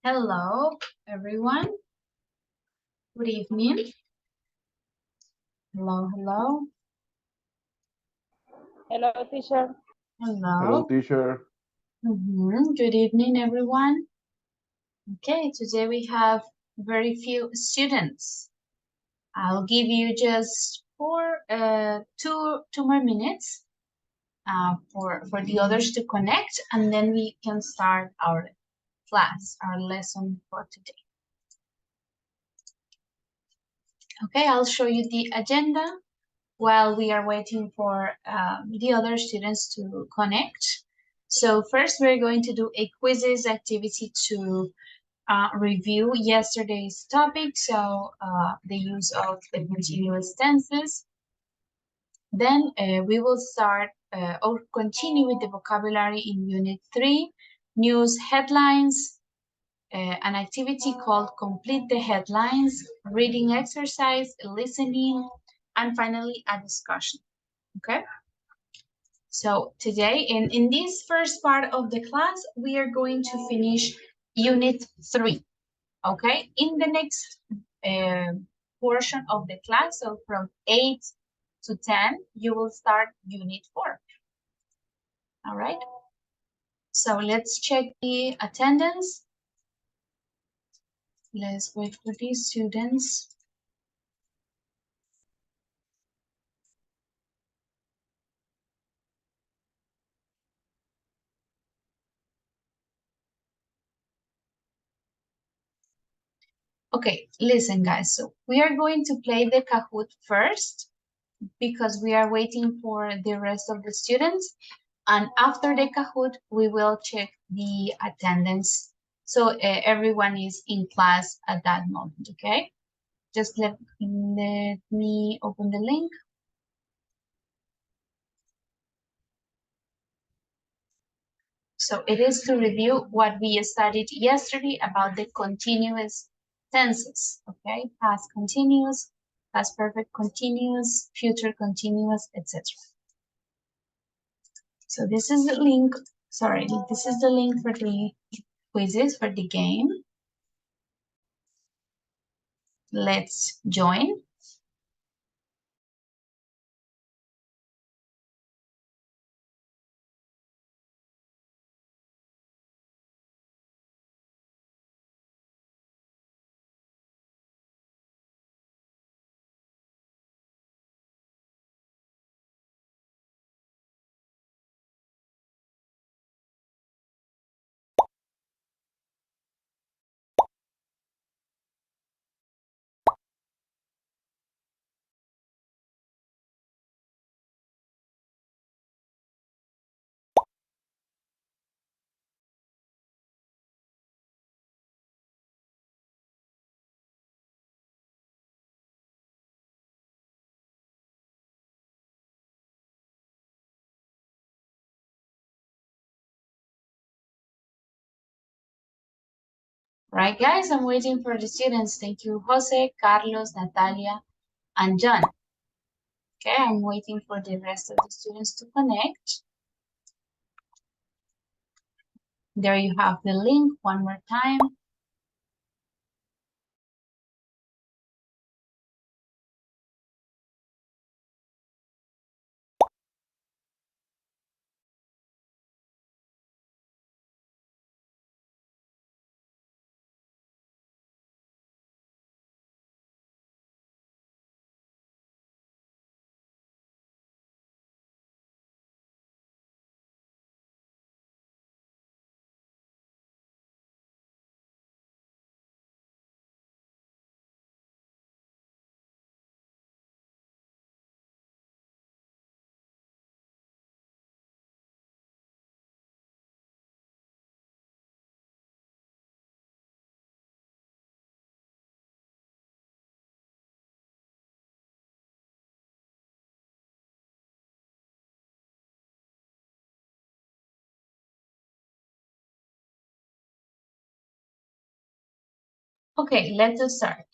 Hello, everyone. Good evening. Hello, hello. Hello, teacher. Hello. Hello, teacher. Good evening, everyone. Okay, today we have very few students. I'll give you just two more minutes for the others to connect, and then we can start our class, our lesson for today. Okay, I'll show you the agenda while we are waiting for the other students to connect. So first we're going to do a quizzes activity to review yesterday's topic, so the use of the continuous tenses. Then we will start or continue with the vocabulary in Unit 3, news headlines, an activity called Complete the Headlines, reading exercise, listening, and finally a discussion, okay? So today, in this first part of the class, we are going to finish Unit 3, okay? In the next portion of the class, so from 8 to 10, you will start Unit 4, all right? So let's check the attendance. Let's wait for the students. Okay, listen guys, so we are going to play the Kahoot first because we are waiting for the rest of the students, and after the Kahoot we will check the attendance so everyone is in class at that moment, okay? Just let me open the link. So it is to review what we studied yesterday about the continuous tenses, okay? Past continuous, past perfect continuous, future continuous, etc. So this is the link, sorry, this is the link for the quizzes for the game. Let's join. Right, guys, I'm waiting for the students. Thank you, Jose, Carlos, Natalia, and John. Okay, I'm waiting for the rest of the students to connect. There you have the link one more time. Okay, let's start.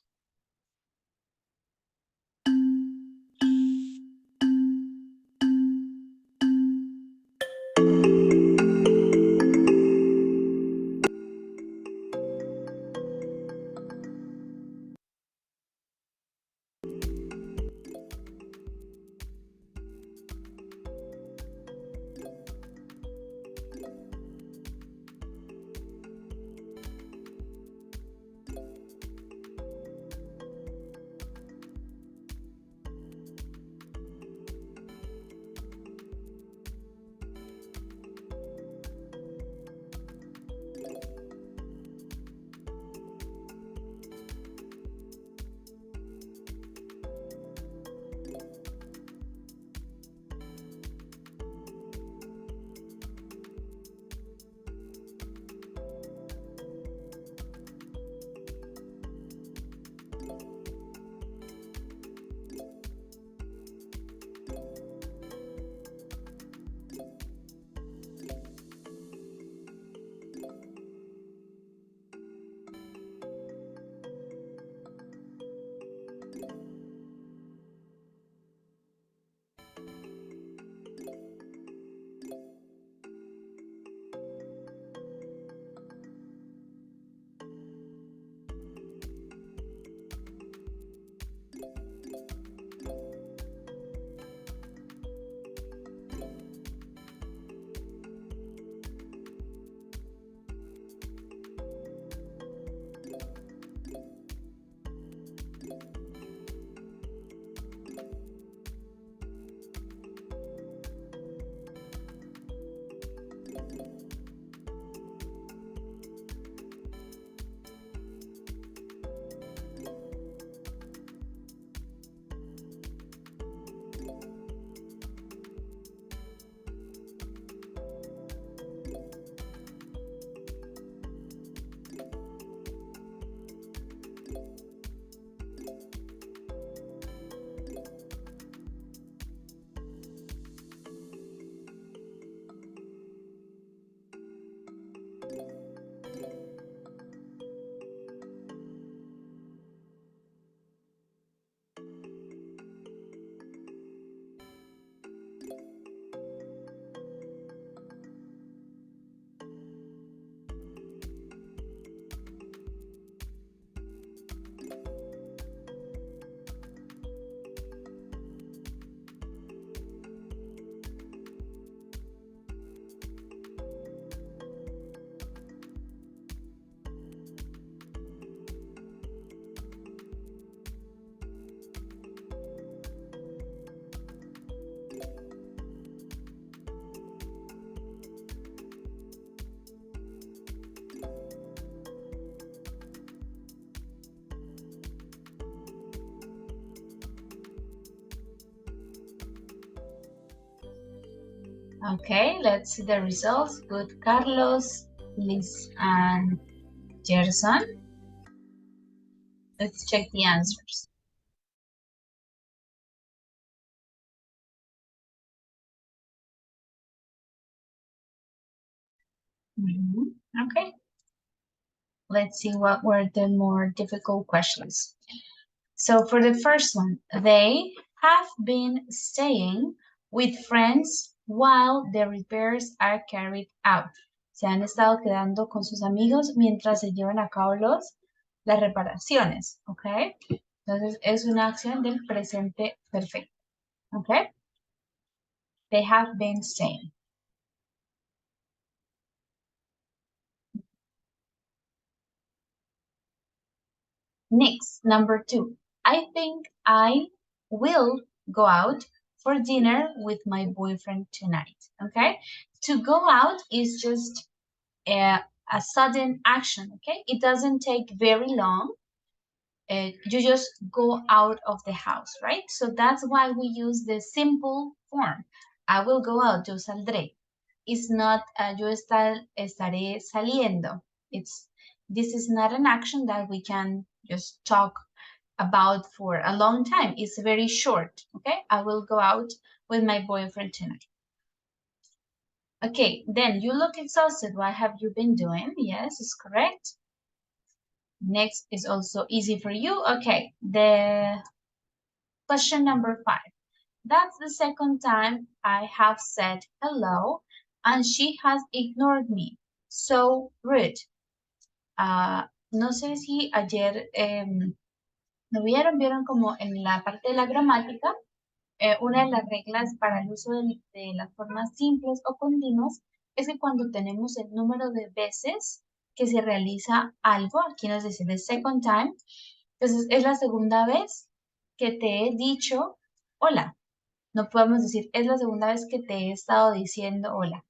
Okay, let's see the results. Good, Carlos, Liz, and Gerson. Let's check the answers. Okay, let's see what were the more difficult questions. So for the first one, they have been staying with friends while the repairs are carried out. Se han estado quedando con sus amigos mientras se llevan a cabo las reparaciones, ¿ok? Entonces es una acción del presente perfecto, ¿ok? They have been staying. Next, number 2. I think I will go out for dinner with my boyfriend tonight. Okay? To go out is just a sudden action. Okay? It doesn't take very long. You just go out of the house, right? So that's why we use the simple form. I will go out, yo saldré. It's not yo estaré saliendo. This is not an action that we can just talk about for a long time. It's very short, okay? I will go out with my boyfriend tonight. Okay, then you look exhausted. What have you been doing? Yes, it's correct. Next is also easy for you. Okay, the question number 5. That's the second time I have said hello and she has ignored me. So rude. No sé si ayer lo vieron como en la parte de la gramática, una de las reglas para el uso de las formas simples o continuas es que cuando tenemos el número de veces que se realiza algo, aquí nos dice the second time, entonces es la segunda vez que te he dicho hola. No podemos decir es la segunda vez que te he estado diciendo hola.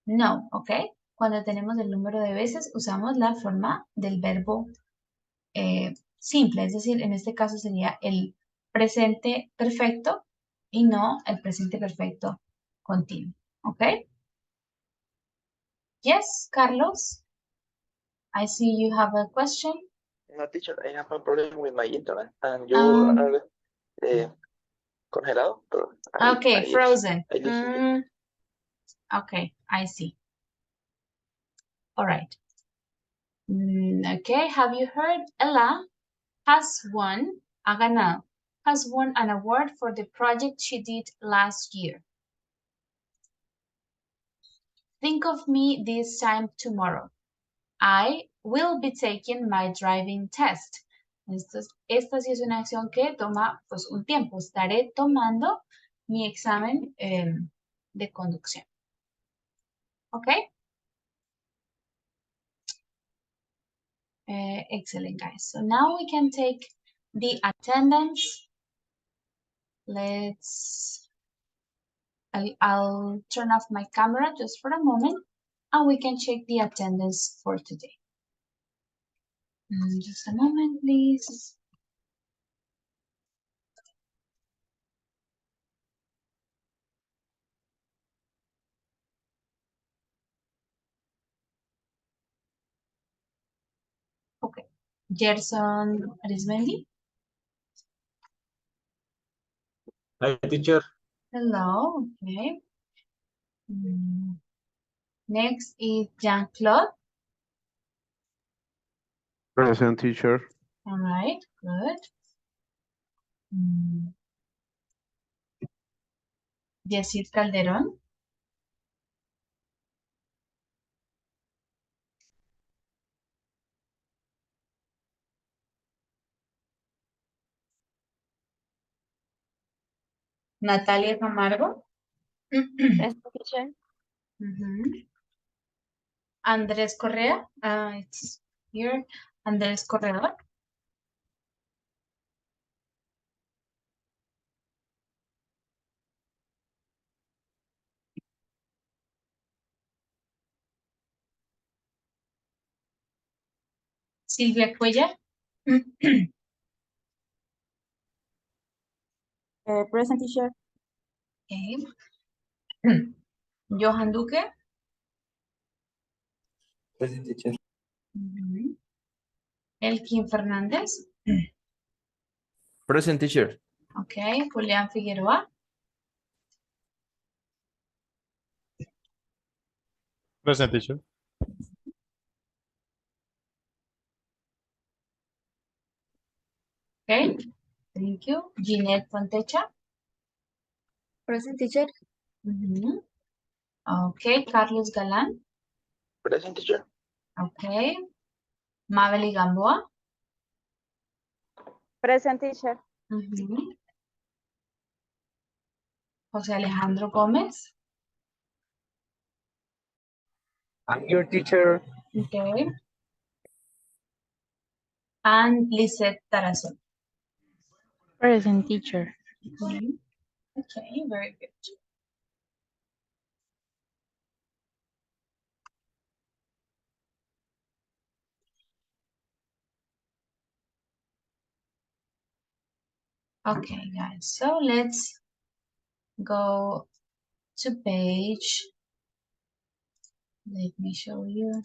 No, ¿ok? Cuando tenemos el número de veces usamos la forma del verbo simple, es decir, en este caso sería el presente perfecto y no el presente perfecto continuo. ¿Ok? Yes, Carlos, I see you have a question. No, teacher, I have a problem with my internet, and you Um, are congelado. okay, frozen. I listen. Okay, I see. All right. Okay, have you heard Ella has won, ha ganado, has won an award for the project she did last year. Think of me this time tomorrow. I will be taking my driving test. Esta sí es una acción que toma pues un tiempo. Estaré tomando mi examen de conducción. ¿Ok? Excellent, guys. So now we can take the attendance. I'll turn off my camera just for a moment and we can check the attendance for today. Just a moment, please. Okay. Gerson Arismendi. Hi, teacher. Hello. Okay. Next is Jean-Claude. Present, teacher. All right, good. Yesid Calderón. Natalia Camargo. Present, teacher. Andrés Correa. It's here. Andrés Corredor. Silvia Cuellar. Present, teacher. Okay. Johan Duque. Present, teacher. Ujú. Elkin Fernández. Present, teacher. Ok. Julián Figueroa. Present, teacher. Ok. Thank you. Ginette Fontecha. Present, teacher. Ujú. Ok. Carlos Galán. Present, teacher. Ok. Mabel Gamboa. Present, teacher. Ujú. José Alejandro Gómez. I'm your teacher. Okay. And Lisette Tarazón. Present, teacher. Mhm. Okay, very good. Okay, guys, so let's go to page. Let me show you.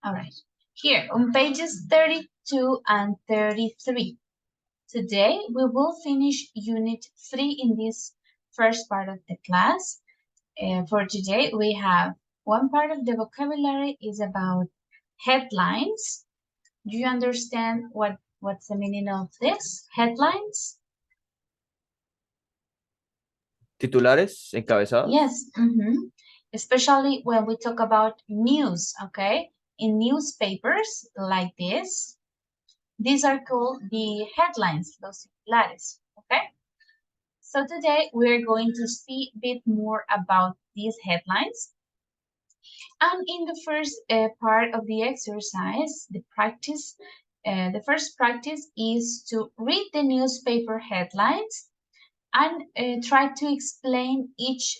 All right, here on pages 32 and 33. Today, we will finish Unit 3 in this first part of the class. For today, we have one part of the vocabulary is about headlines. Do you understand what's the meaning of this? Headlines? Titulares, encabezados. Yes. Especially when we talk about news, okay? In newspapers like this, these are called the headlines, los titulares, okay? So today we're going to see a bit more about these headlines. And in the first part of the exercise, the first practice is to read the newspaper headlines and try to explain each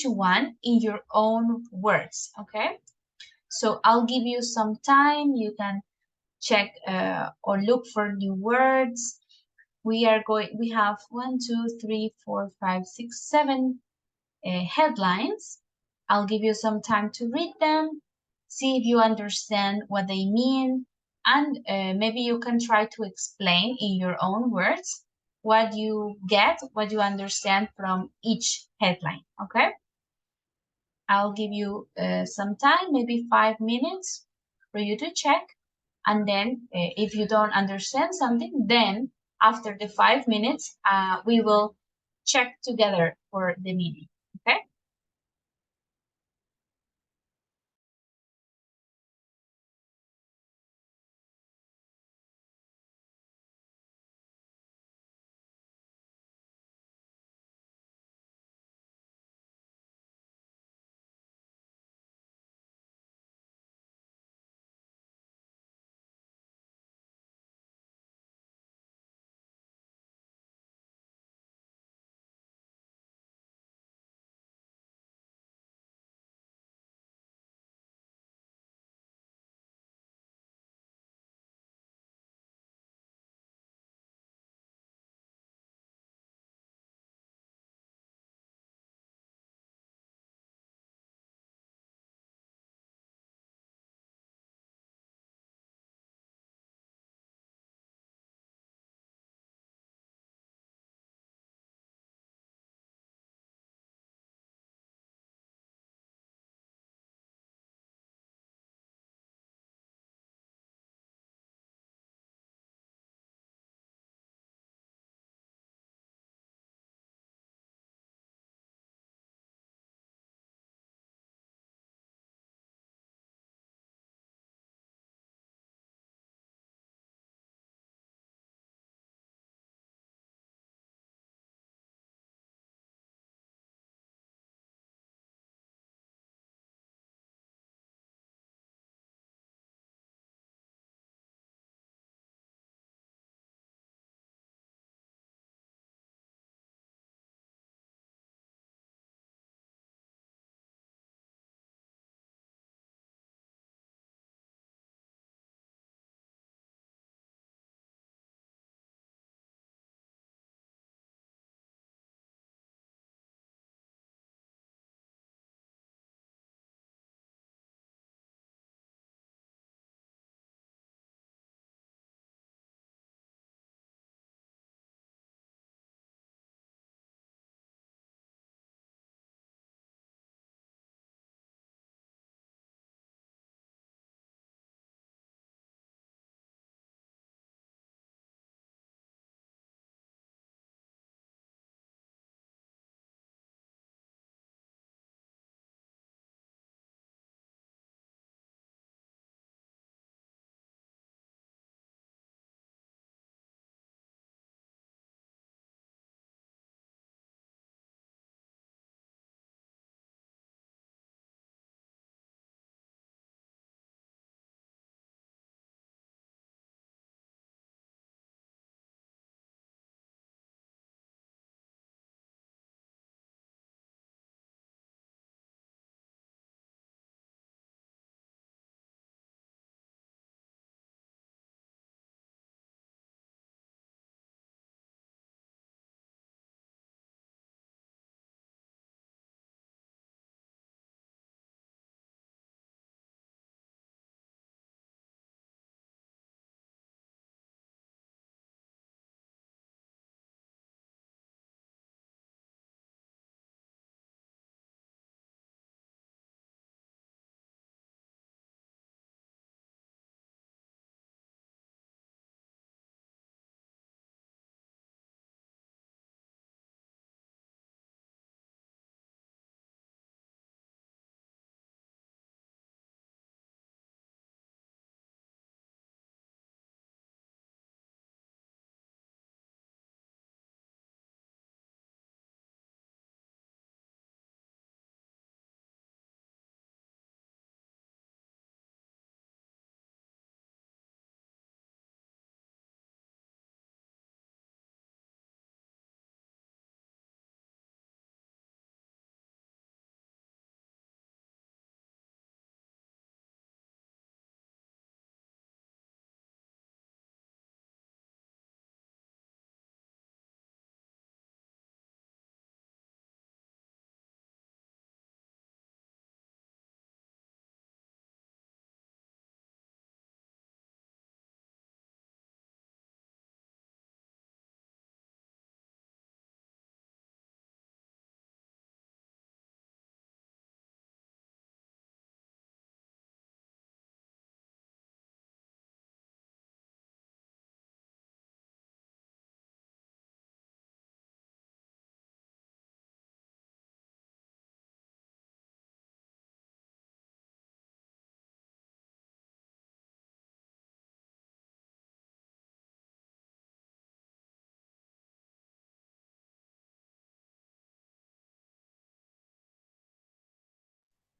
one in your own words, okay? So I'll give you some time. You can check or look for new words. We have 1, 2, 3, 4, 5, 6, 7 headlines. I'll give you some time to read them, see if you understand what they mean, and maybe you can try to explain in your own words what you get, what you understand from each headline, okay? I'll give you some time, maybe 5 minutes for you to check. And then if you don't understand something, then after the 5 minutes, we will check together for the meeting, okay?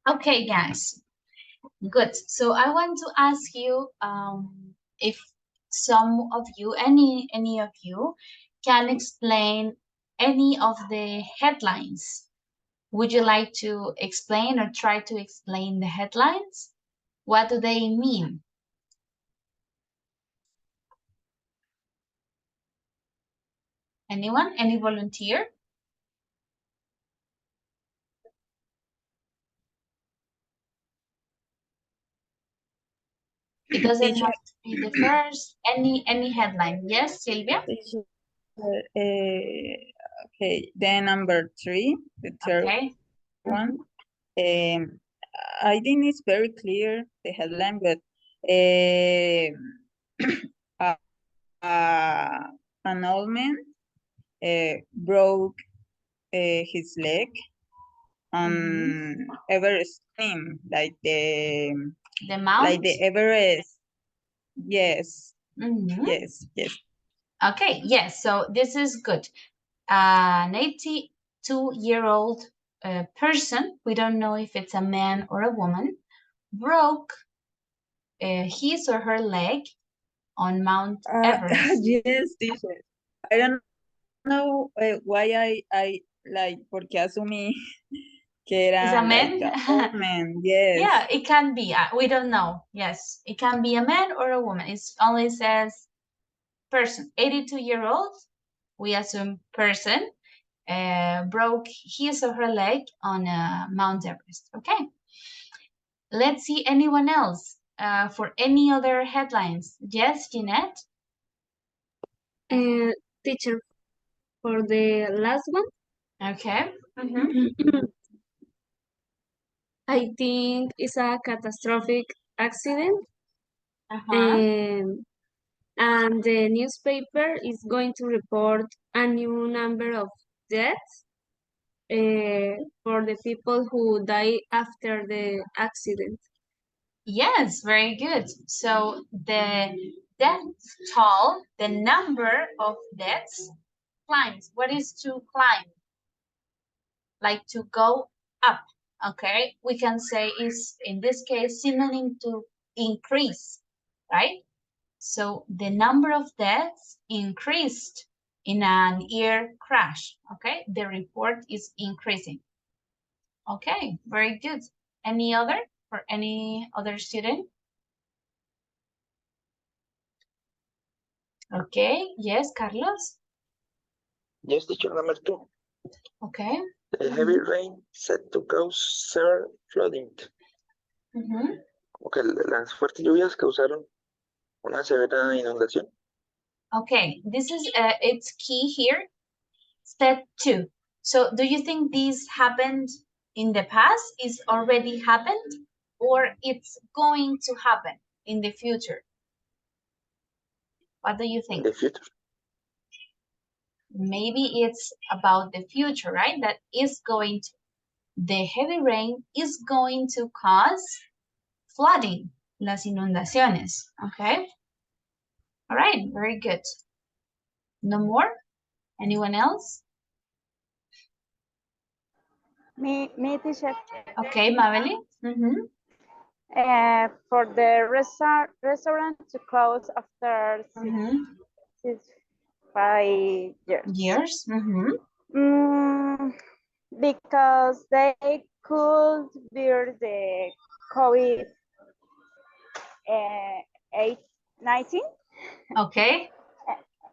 Okay, guys. Good. So I want to ask you if some of you, any of you, can explain any of the headlines. Would you like to explain or try to explain the headlines? What do they mean? Anyone? Any volunteer? It doesn't have to be the first. Any headline. Yes, Silvia? Okay, then number 3, the third Okay. one. I think it's very clear, the headline, but an old man broke his leg on Everest climb, like the mount? Everest. Yes, Mhm. yes. Okay, yes, so this is good. An 82-year-old person, we don't know if it's a man or a woman, broke his or her leg on Mount Everest. Yes, teacher. I don't know why I like, porque asumí que Is era a man? like an old man. Yes. Yeah, it can be. We don't know. Yes, it can be a man or a woman. It only says person. 82-year-old, we assume person, broke his or her leg on Mount Everest. Okay. Let's see anyone else for any other headlines. Yes, Jeanette? Teacher, for the last one, Okay. I think it's a catastrophic accident, and the newspaper is going to report a new number of deaths for the people who die after the accident. Yes, very good. So the death toll, the number of deaths climbs. What is to climb? Like to go up, okay? We can say is, in this case, synonym to increase, right? So the number of deaths increased in an air crash, okay? The report is increasing. Okay, very good. Any other for any other student? Okay, yes, Carlos? Yes, teacher, number 2. Okay. The heavy rain set to cause severe flooding. Okay, las fuertes lluvias causaron una severa inundación. Okay, this is, it's key here. Step 2. So do you think this happened in the past, is already happened, or it's going to happen in the future? What do you In think? the future. Maybe it's about the future, right? That is going to, the heavy rain is going to cause flooding, las inundaciones, okay? All right, very good. No more? Anyone else? Me, teacher. Okay, Mabeli? For the restaurant to close after 5 years. Years? Because they could bear the COVID 19. Okay.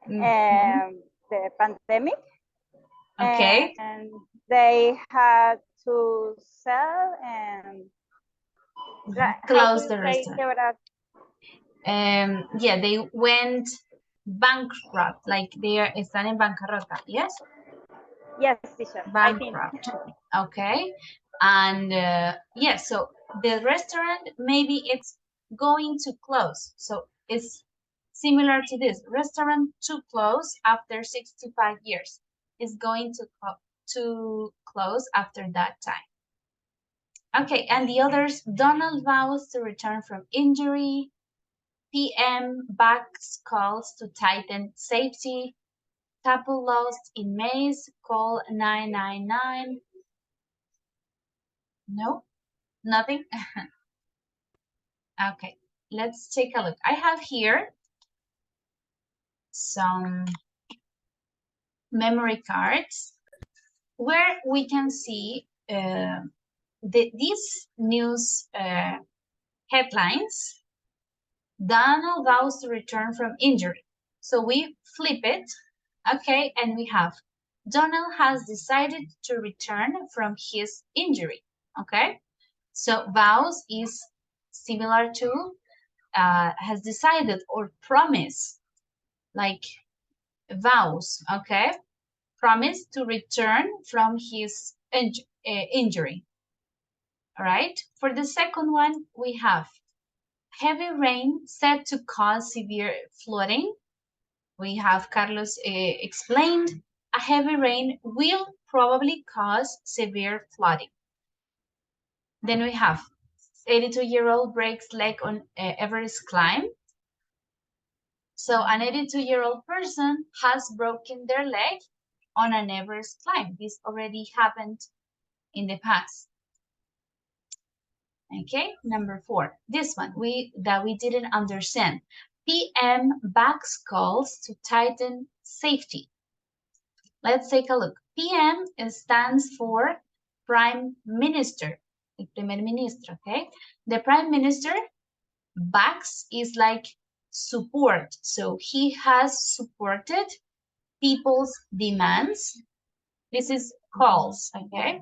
The pandemic. Okay. And they had to sell and close the restaurant. Yeah, they went bankrupt, like they are están en bancarrota, yes? Yes, teacher. Bankrupt. Okay. And yeah, so the restaurant, maybe it's going to close. So it's similar to this. Restaurant to close after 65 years. Is going to close after that time. Okay, and the others, Donald vows to return from injury. PM backs calls to tighten safety. Couple lost in maze, call 999. No? Nothing? Okay, let's take a look. I have here some memory cards where we can see these news headlines. Donald vows to return from injury. So we flip it, okay, and we have Donald has decided to return from his injury, okay? So vows is similar to has decided or promise, like vows, okay? Promise to return from his injury, all right? For the second one, we have heavy rain said to cause severe flooding. We have Carlos explained a heavy rain will probably cause severe flooding. Then we have 82-year-old breaks leg on Everest climb. So an 82-year-old person has broken their leg on an Everest climb. This already happened in the past. Okay, number 4. This one that we didn't understand. PM backs calls to tighten safety. Let's take a look. PM stands for Prime Minister, el primer ministro, okay? The Prime Minister backs is like support. So he has supported people's demands. This is calls, okay?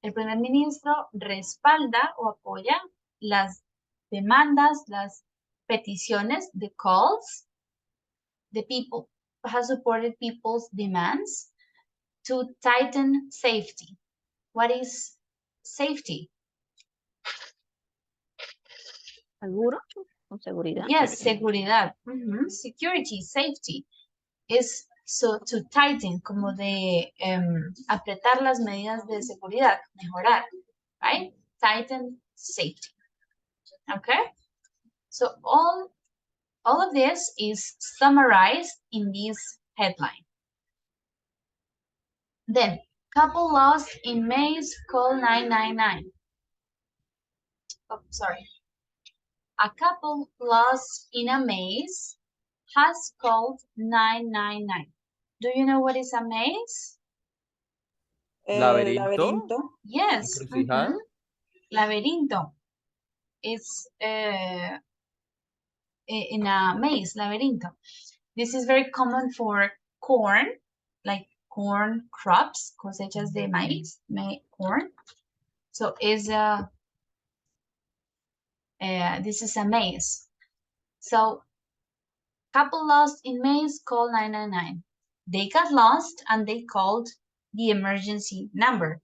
El primer ministro respalda o apoya las demandas, las peticiones, the calls. The people has supported people's demands to tighten safety. What is safety? ¿Seguro? ¿O seguridad? Yes, seguridad. Security, safety. Es so to tighten, como de apretar las medidas de seguridad, mejorar, right? Tighten safety. Okay? So all of this is summarized in this headline. Then, couple lost in maze, call 999. Oh, sorry. A couple lost in a maze has called 999. Do you know what is a maze? Laberinto. Yes. Encrucijada. Laberinto. It's in a maze, laberinto. This is very common for corn, like corn crops, cosechas de maíz, corn. So is this is a maze. So couple lost in maze, call 999. They got lost and they called the emergency number.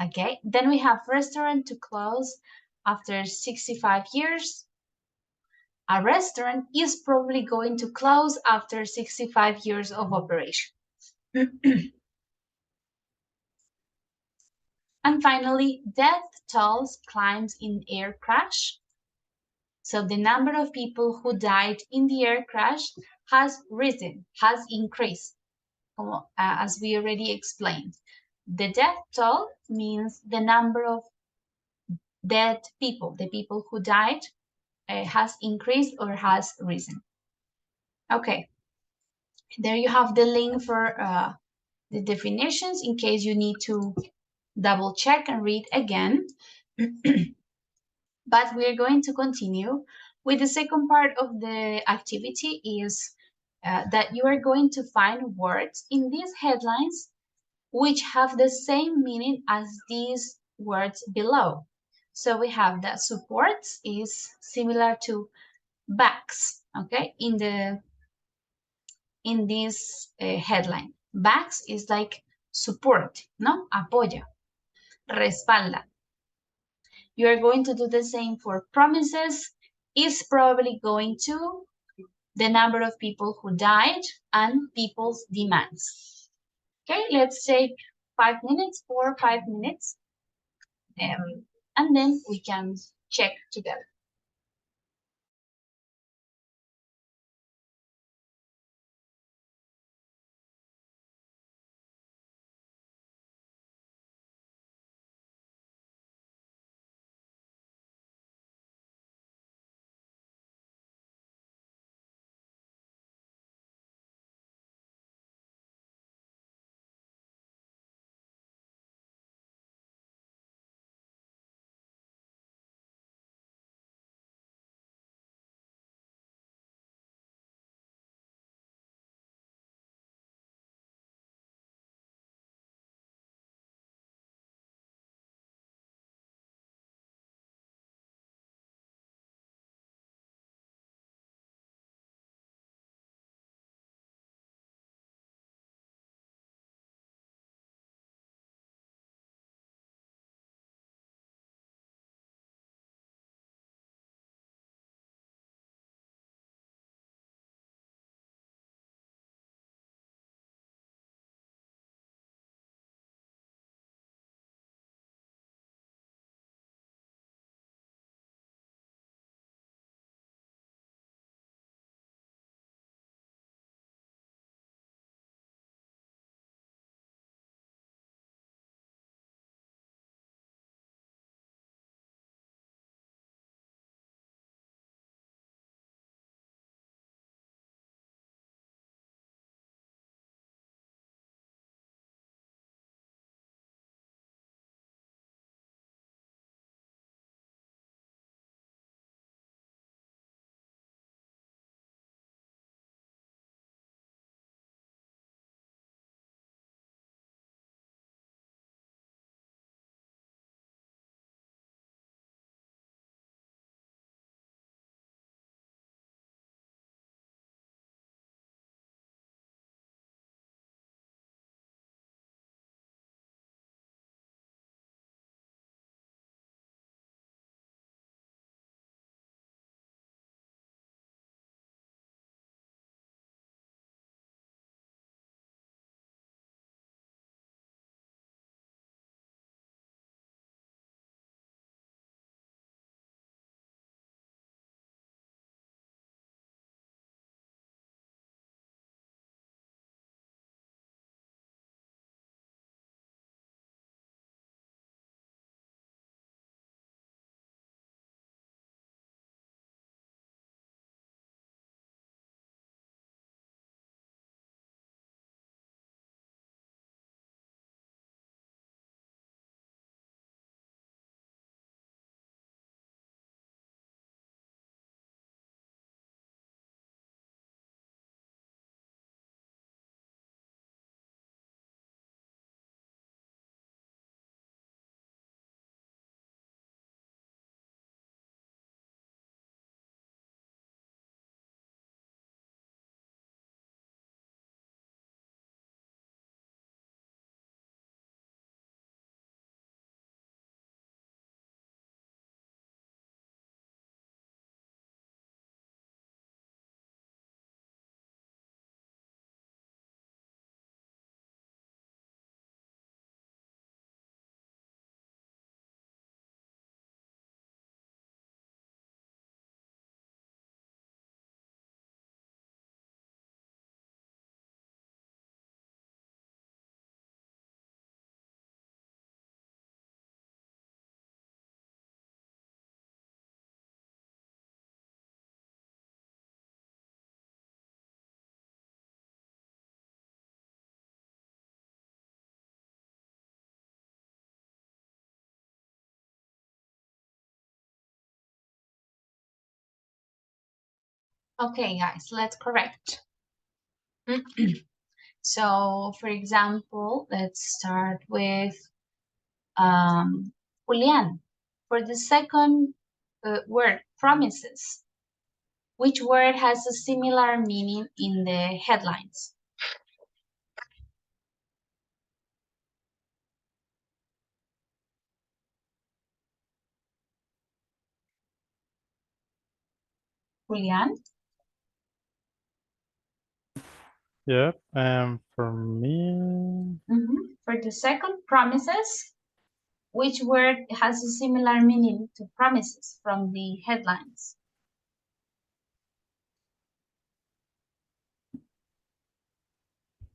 Okay, then we have restaurant to close after 65 years. A restaurant is probably going to close after 65 years of operation. And finally, death tolls climbs in air crash. So the number of people who died in the air crash has risen, has increased, as we already explained. The death toll means the number of dead people, the people who died, has increased or has risen. Okay, there you have the link for the definitions in case you need to double check and read again. But we are going to continue with the second part of the activity is that you are going to find words in these headlines which have the same meaning as these words below. So we have that supports is similar to backs, okay, in this headline. Backs is like support, no? Apoya, respalda. You are going to do the same for promises, is probably going to the number of people who died and people's demands. Okay, let's take 5 minutes, 4 or 5 minutes, and then we can check together. Okay, guys, let's correct. So, for example, let's start with Julian. For the second word, promises, which word has a similar meaning in the headlines? Julian? Yeah. For me, For the second, promises, which word has a similar meaning to promises from the headlines?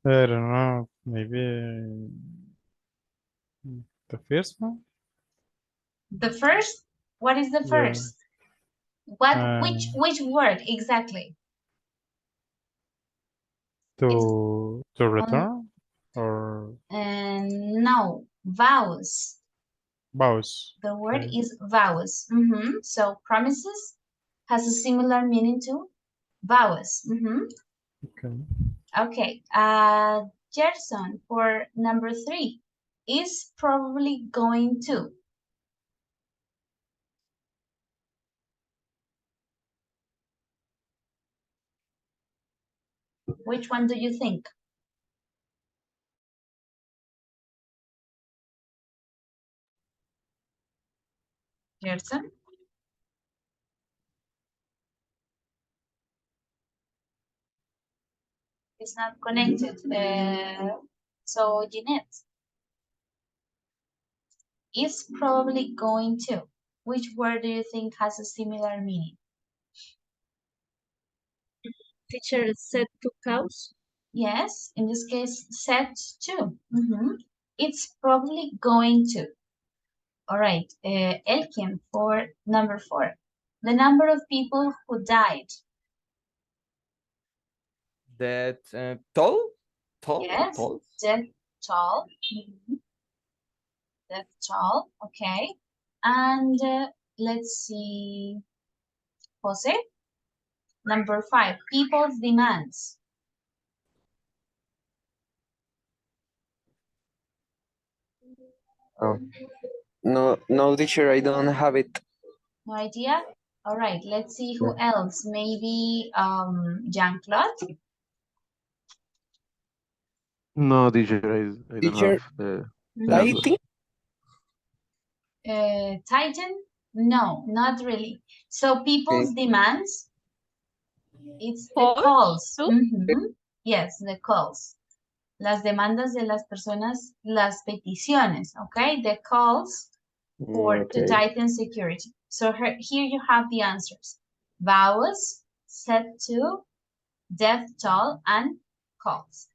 I don't know. Maybe the first one. The first? What is the Yeah. first? Which word exactly? To return or No, vows. vows. The word Okay. is vows. So promises has a similar meaning to vows. Okay. Okay. Gerson, for number 3, is probably going to. Which one do you think? Gerson? It's not connected. So Jeanette is probably going to. Which word do you think has a similar meaning? Teacher said to cows. Yes, in this case, set to. It's probably going to. All right, Elkin for number 4. The number of people who died. That toll? Yes, Toll? death toll. Death toll, okay. And let's see, Jose. Number 5, people's demands. Oh. No, teacher, I don't have it. No idea? All right, let's see who else. Maybe Jean-Claude? No, teacher, I don't have Teacher, the I answer. think Titan? No, not really. So people's demands, it's the calls. Yes, the calls. Las demandas de las personas, las peticiones, okay? The calls to tighten security. So here you have the answers. Vows, set to, death toll, and calls.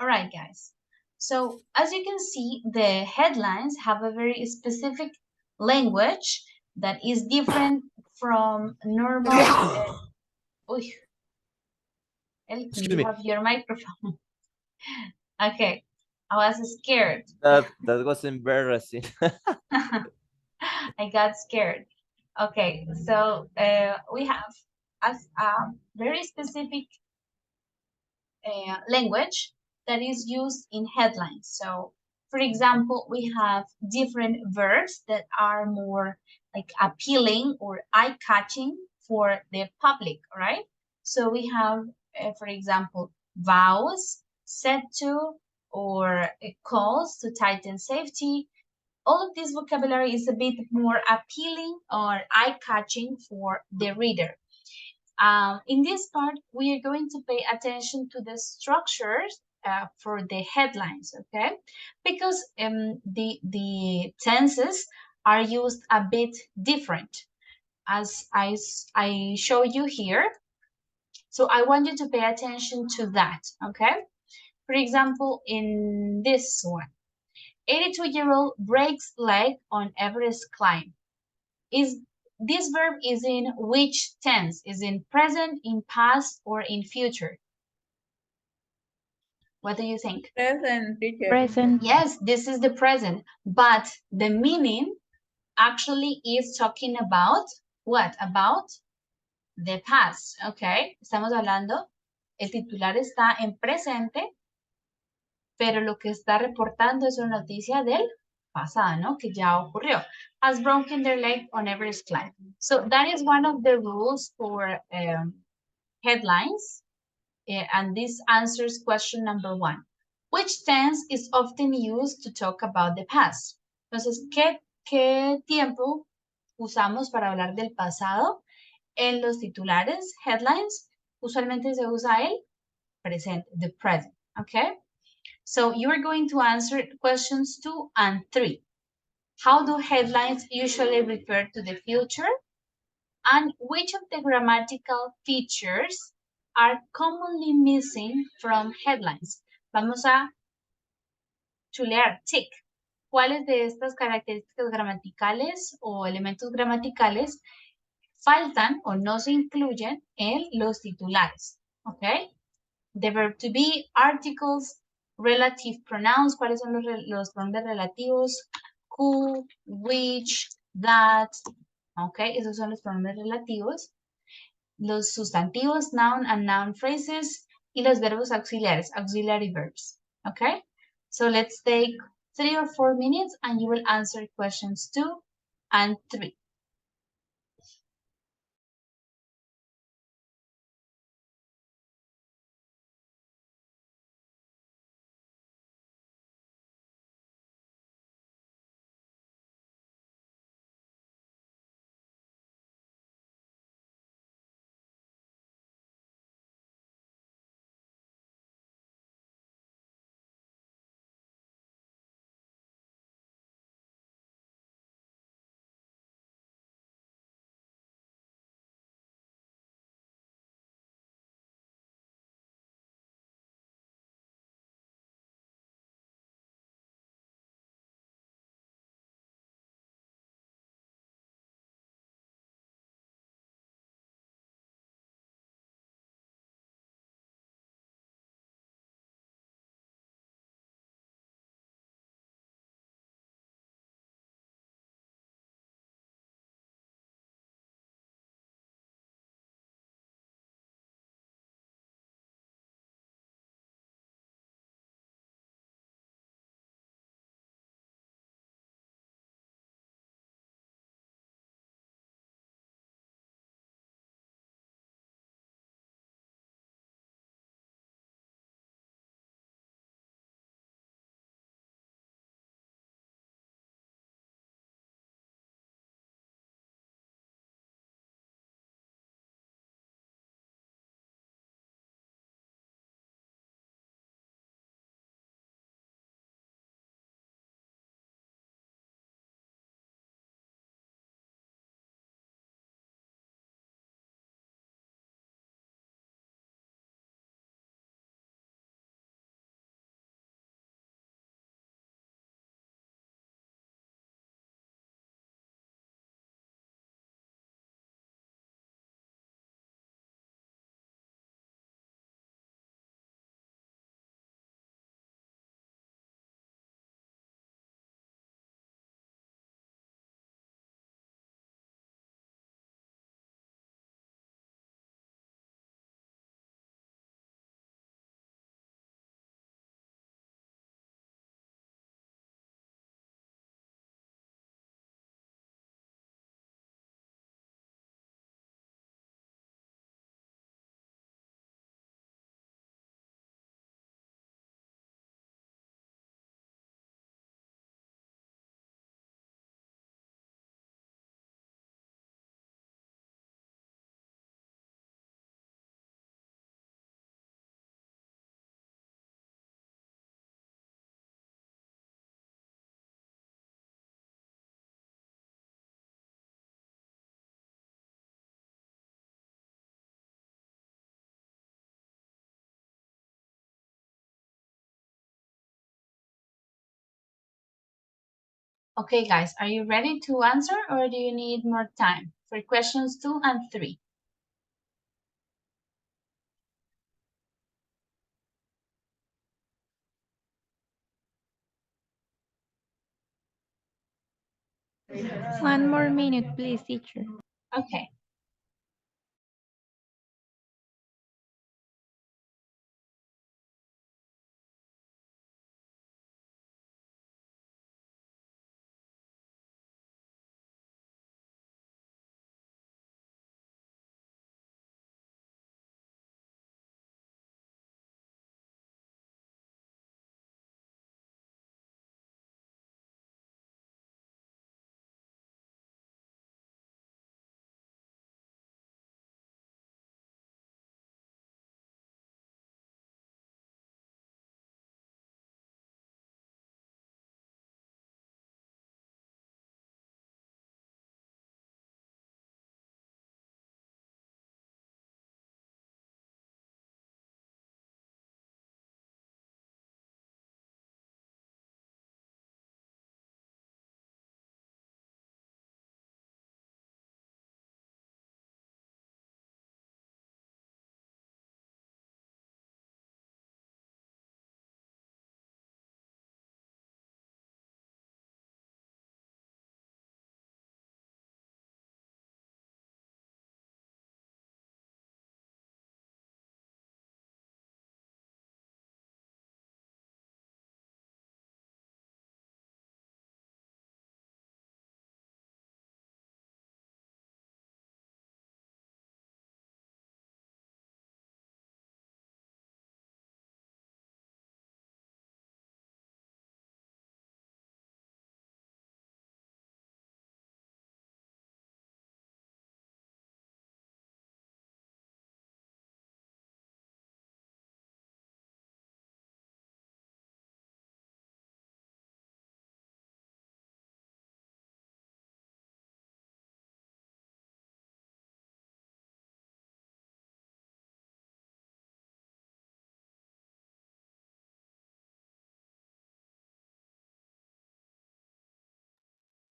All right, guys. So as you can see, the headlines have a very specific language that is different from normal. Uy, Elkin, Excuse you me. have your microphone. Okay, I was scared. That was embarrassing. I got scared. Okay, so we have a very specific language that is used in headlines. So, for example, we have different verbs that are more like appealing or eye-catching for the public, right? So we have, for example, vows, set to, or calls to tighten safety. All of this vocabulary is a bit more appealing or eye-catching for the reader. In this part, we are going to pay attention to the structures for the headlines, okay? Because the tenses are used a bit different, as I show you here. So I want you to pay attention to that, okay? For example, in this one, 82-year-old breaks leg on Everest climb. This verb is in which tense? Is in present, in past, or in future? What do you think? Present, teacher. Present. Yes, this is the present, but the meaning actually is talking about what? About the past, ¿ok? Estamos hablando, el titular está en presente, pero lo que está reportando es una noticia del pasado, ¿no? Que ya ocurrió. Has broken their leg on Everest climb. So that is one of the rules for headlines. And this answers question number 1. Which tense is often used to talk about the past? Entonces, ¿qué tiempo usamos para hablar del pasado? En los titulares, headlines, usualmente se usa el presente, the present, okay? So you are going to answer questions 2 and 3. How do headlines usually refer to the future? And which of the grammatical features are commonly missing from headlines? Vamos a chulear, tick. ¿Cuáles de estas características gramaticales o elementos gramaticales faltan o no se incluyen en los titulares? ¿Ok? The verb to be, articles, relative pronouns, ¿cuáles son los pronombres relativos? Who, which, that, ¿ok? Esos son los pronombres relativos. Los sustantivos, noun and noun phrases, y los verbos auxiliares, auxiliary verbs, ¿ok? So let's take 3 or 4 minutes and you will answer questions 2 and 3. Okay, guys, are you ready to answer or do you need more time for questions 2 and 3? One more minute, please, teacher. Okay.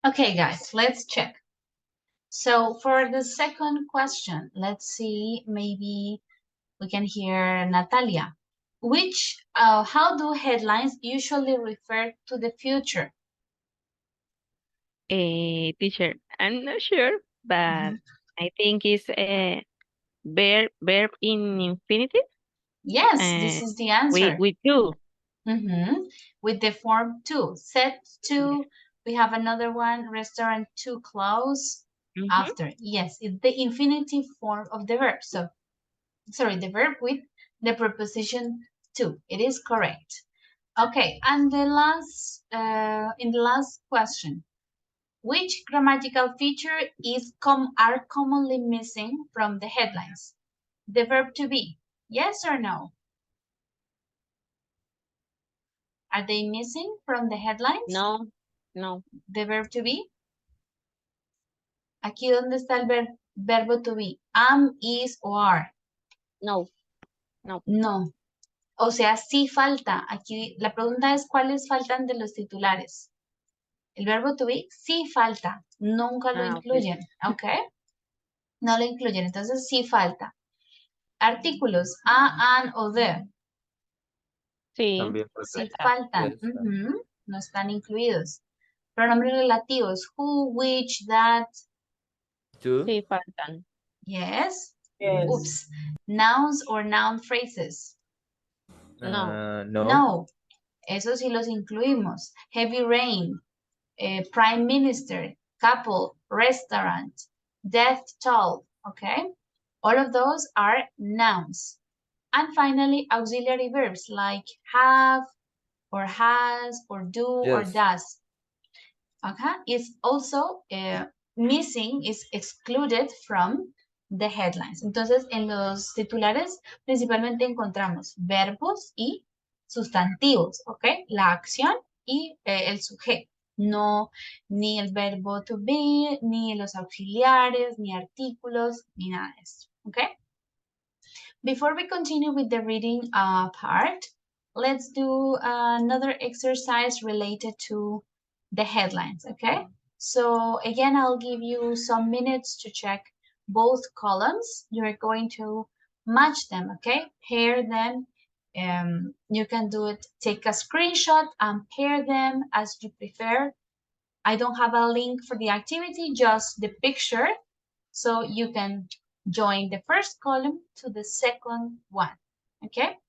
Okay, guys, let's check. So for the second question, let's see, maybe we can hear Natalia. How do headlines usually refer to the future? Teacher, I'm not sure, but I think it's a verb in infinitive. Yes, this is the answer. With do. With the form to. Set to, Yes. we have another one, restaurant to close after. Yes, it's the infinitive form of the verb. So, sorry, the verb with the preposition to. It is correct. Okay, and the last, in the last question, which grammatical feature are commonly missing from the headlines? The verb to be, yes or no? Are they missing from the headlines? No, no. The verb to be. Aquí donde está el verbo to be. Am, is o are. No, no. No. O sea, sí falta. Aquí la pregunta es cuáles faltan de los titulares. El verbo to be sí falta. Nunca lo incluyen. ¿Ok? No lo incluyen. Entonces sí falta. Artículos a, an o the. Sí. También Sí falta. faltan. No están incluidos. Pronombres relativos. Who, which, that. Two. Sí faltan. Yes. Yes. Oops. Nouns or noun phrases. No. No. No. Eso sí los incluimos. Heavy rain. Prime minister. Couple. Restaurant. Death toll. Okay. All of those are nouns. And finally, auxiliary verbs like have, or has, or do, or Yes. does. Okay, is also missing, is excluded from the headlines. Entonces, en los titulares principalmente encontramos verbos y sustantivos, ¿ok? La acción y el sujeto. No, ni el verbo to be, ni los auxiliares, ni artículos, ni nada de esto, ¿ok? Before we continue with the reading part, let's do another exercise related to the headlines, okay? So again, I'll give you some minutes to check both columns. You're going to match them, okay? Pair them. You can do it, take a screenshot and pair them as you prefer. I don't have a link for the activity, just the picture. So you can join the first column to the second one, okay?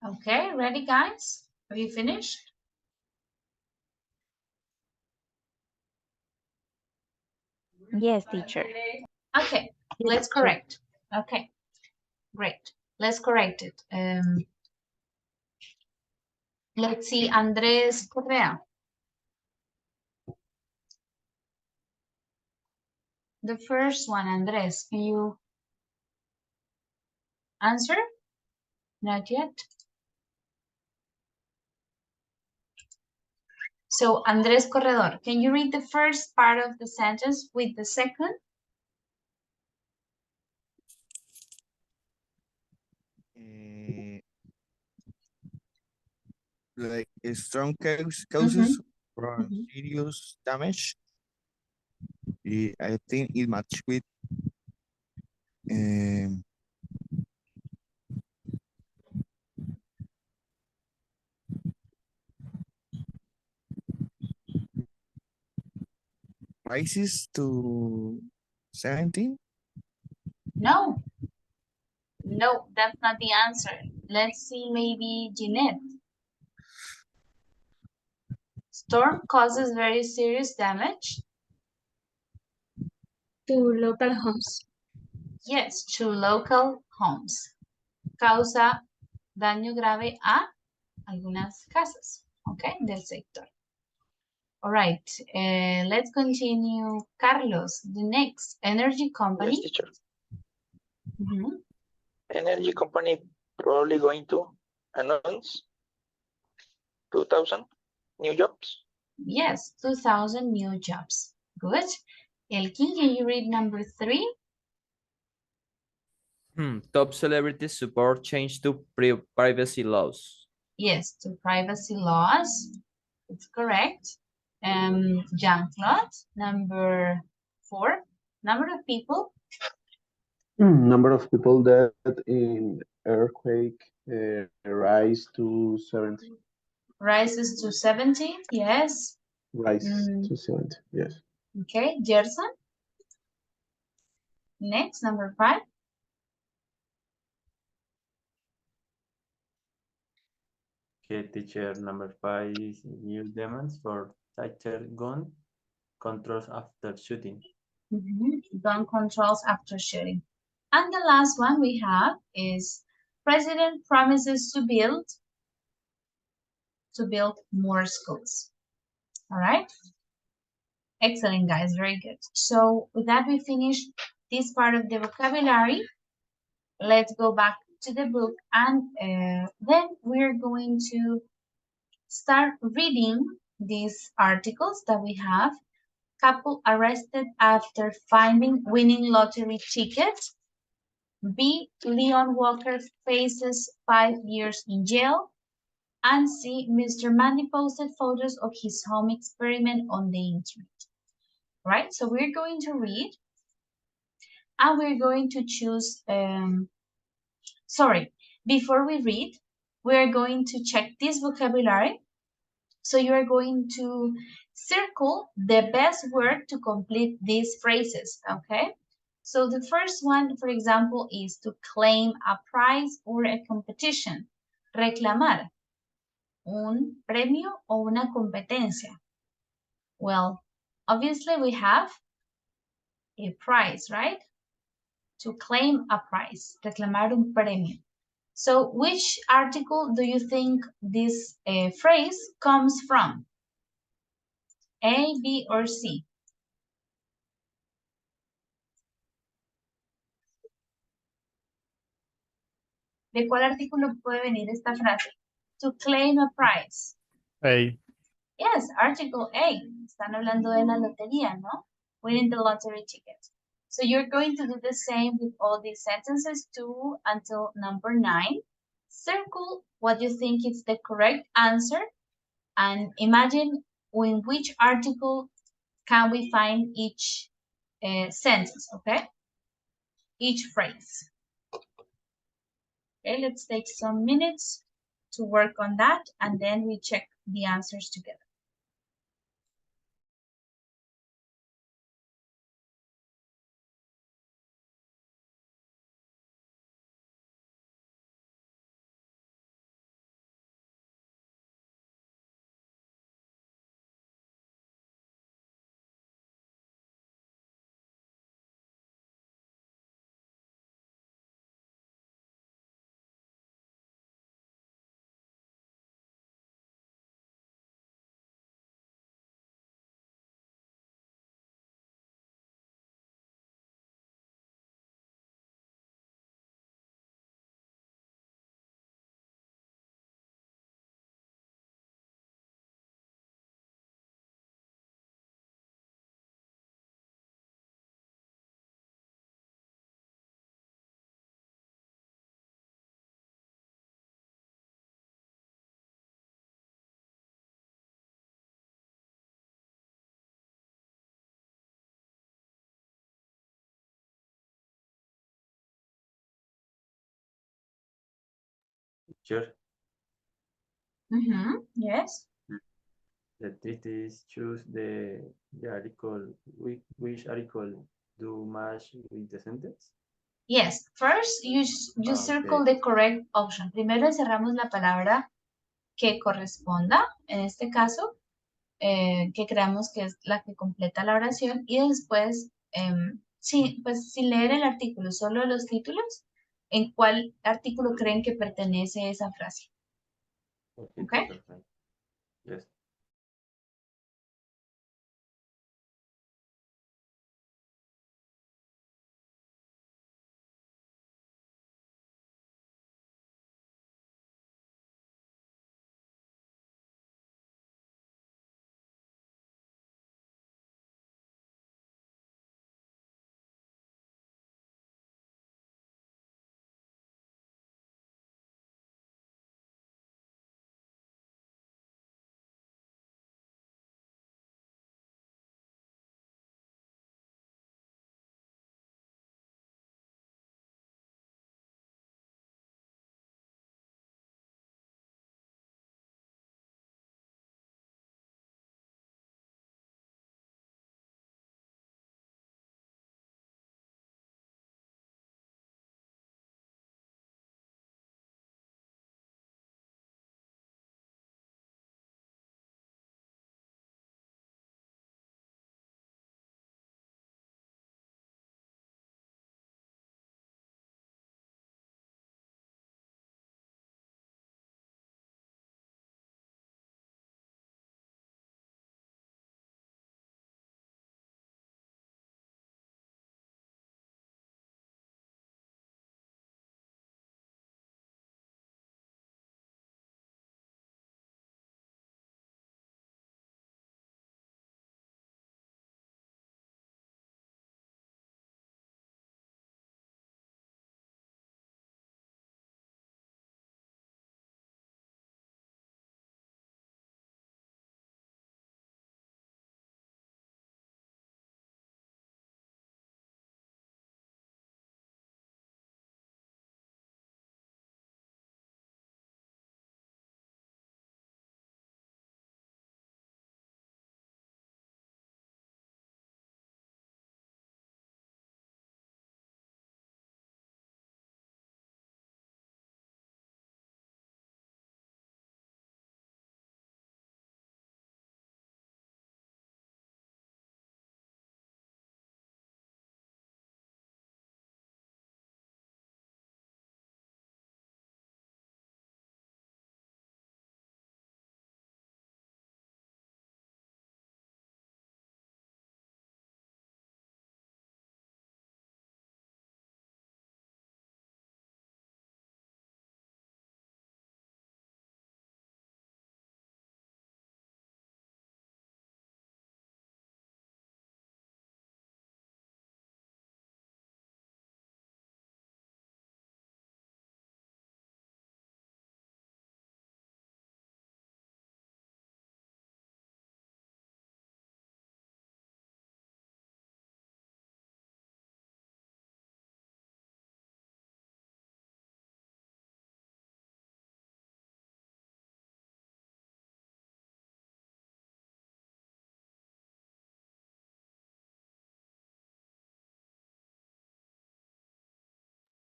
Okay, ready, guys? Have you finished? Yes, teacher. Okay, let's correct. Okay, great. Let's correct it. Let's see, Andres Correa. The first one, Andres, can you answer? Not yet. So, Andres Corredor, can you read the first part of the sentence with the second? Like strong causes from Mhm. serious damage. I think it match with um, rises to 17. No, no, that's not the answer. Let's see, maybe Jeanette. Storm causes very serious damage. To local homes. Yes, to local homes. Causa daño grave a algunas casas, okay, del sector. All right, let's continue. Carlos, the next energy company. Yes, teacher. Mhm. Energy company probably going to announce 2,000 new jobs. Yes, 2,000 new jobs. Good. Elkin, can you read number 3? Top celebrities support change to privacy laws. Yes, to privacy laws. It's correct. Jean-Claude, number 4. Number of people. Number of people dead in earthquake rise to 70. Rises to 70. Yes. Rise to 70, yes. Okay, Gerson. Next, number 5. Okay, teacher, number 5 is new demands for tighter gun controls after shooting. Gun controls after shooting. And the last one we have is President promises to build more schools. All right. Excellent, guys. Very good. So with that, we finish this part of the vocabulary. Let's go back to the book, and then we're going to start reading these articles that we have. Couple arrested after finding winning lottery ticket. B. Leon Walker faces 5 years in jail. And C. Mr. Mandy posted photos of his home experiment on the internet. Right? So we're going to read, and we're going to choose, sorry, before we read, we're going to check this vocabulary. So you're going to circle the best word to complete these phrases, okay? So the first one, for example, is to claim a prize or a competition. Reclamar, un premio o una competencia. Well, obviously we have a prize, right? To claim a prize, reclamar un premio. So which article do you think this phrase comes from? A, B, or C? ¿De cuál artículo puede venir esta frase? To claim a prize. A. Yes, article A. Están hablando de la lotería, ¿no? Winning the lottery ticket. So you're going to do the same with all these sentences 2 until number 9. Circle what you think is the correct answer and imagine in which article can we find each sentence, okay? Each phrase. Okay, let's take some minutes to work on that and then we check the answers together. Teacher, Yes. the treatise choose the article. Which article do match with the sentence? Yes. First, you circle Okay. the correct option. Primero encerramos la palabra que corresponda, en este caso, que creamos que es la que completa la oración, y después, sí, pues sin leer el artículo, solo los títulos, ¿en cuál artículo creen que pertenece esa frase? Okay, Okay. perfect. Yes.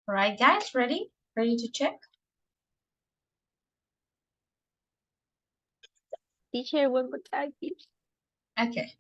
All right, guys, ready? Ready to check? Teacher, one more time, please. Okay.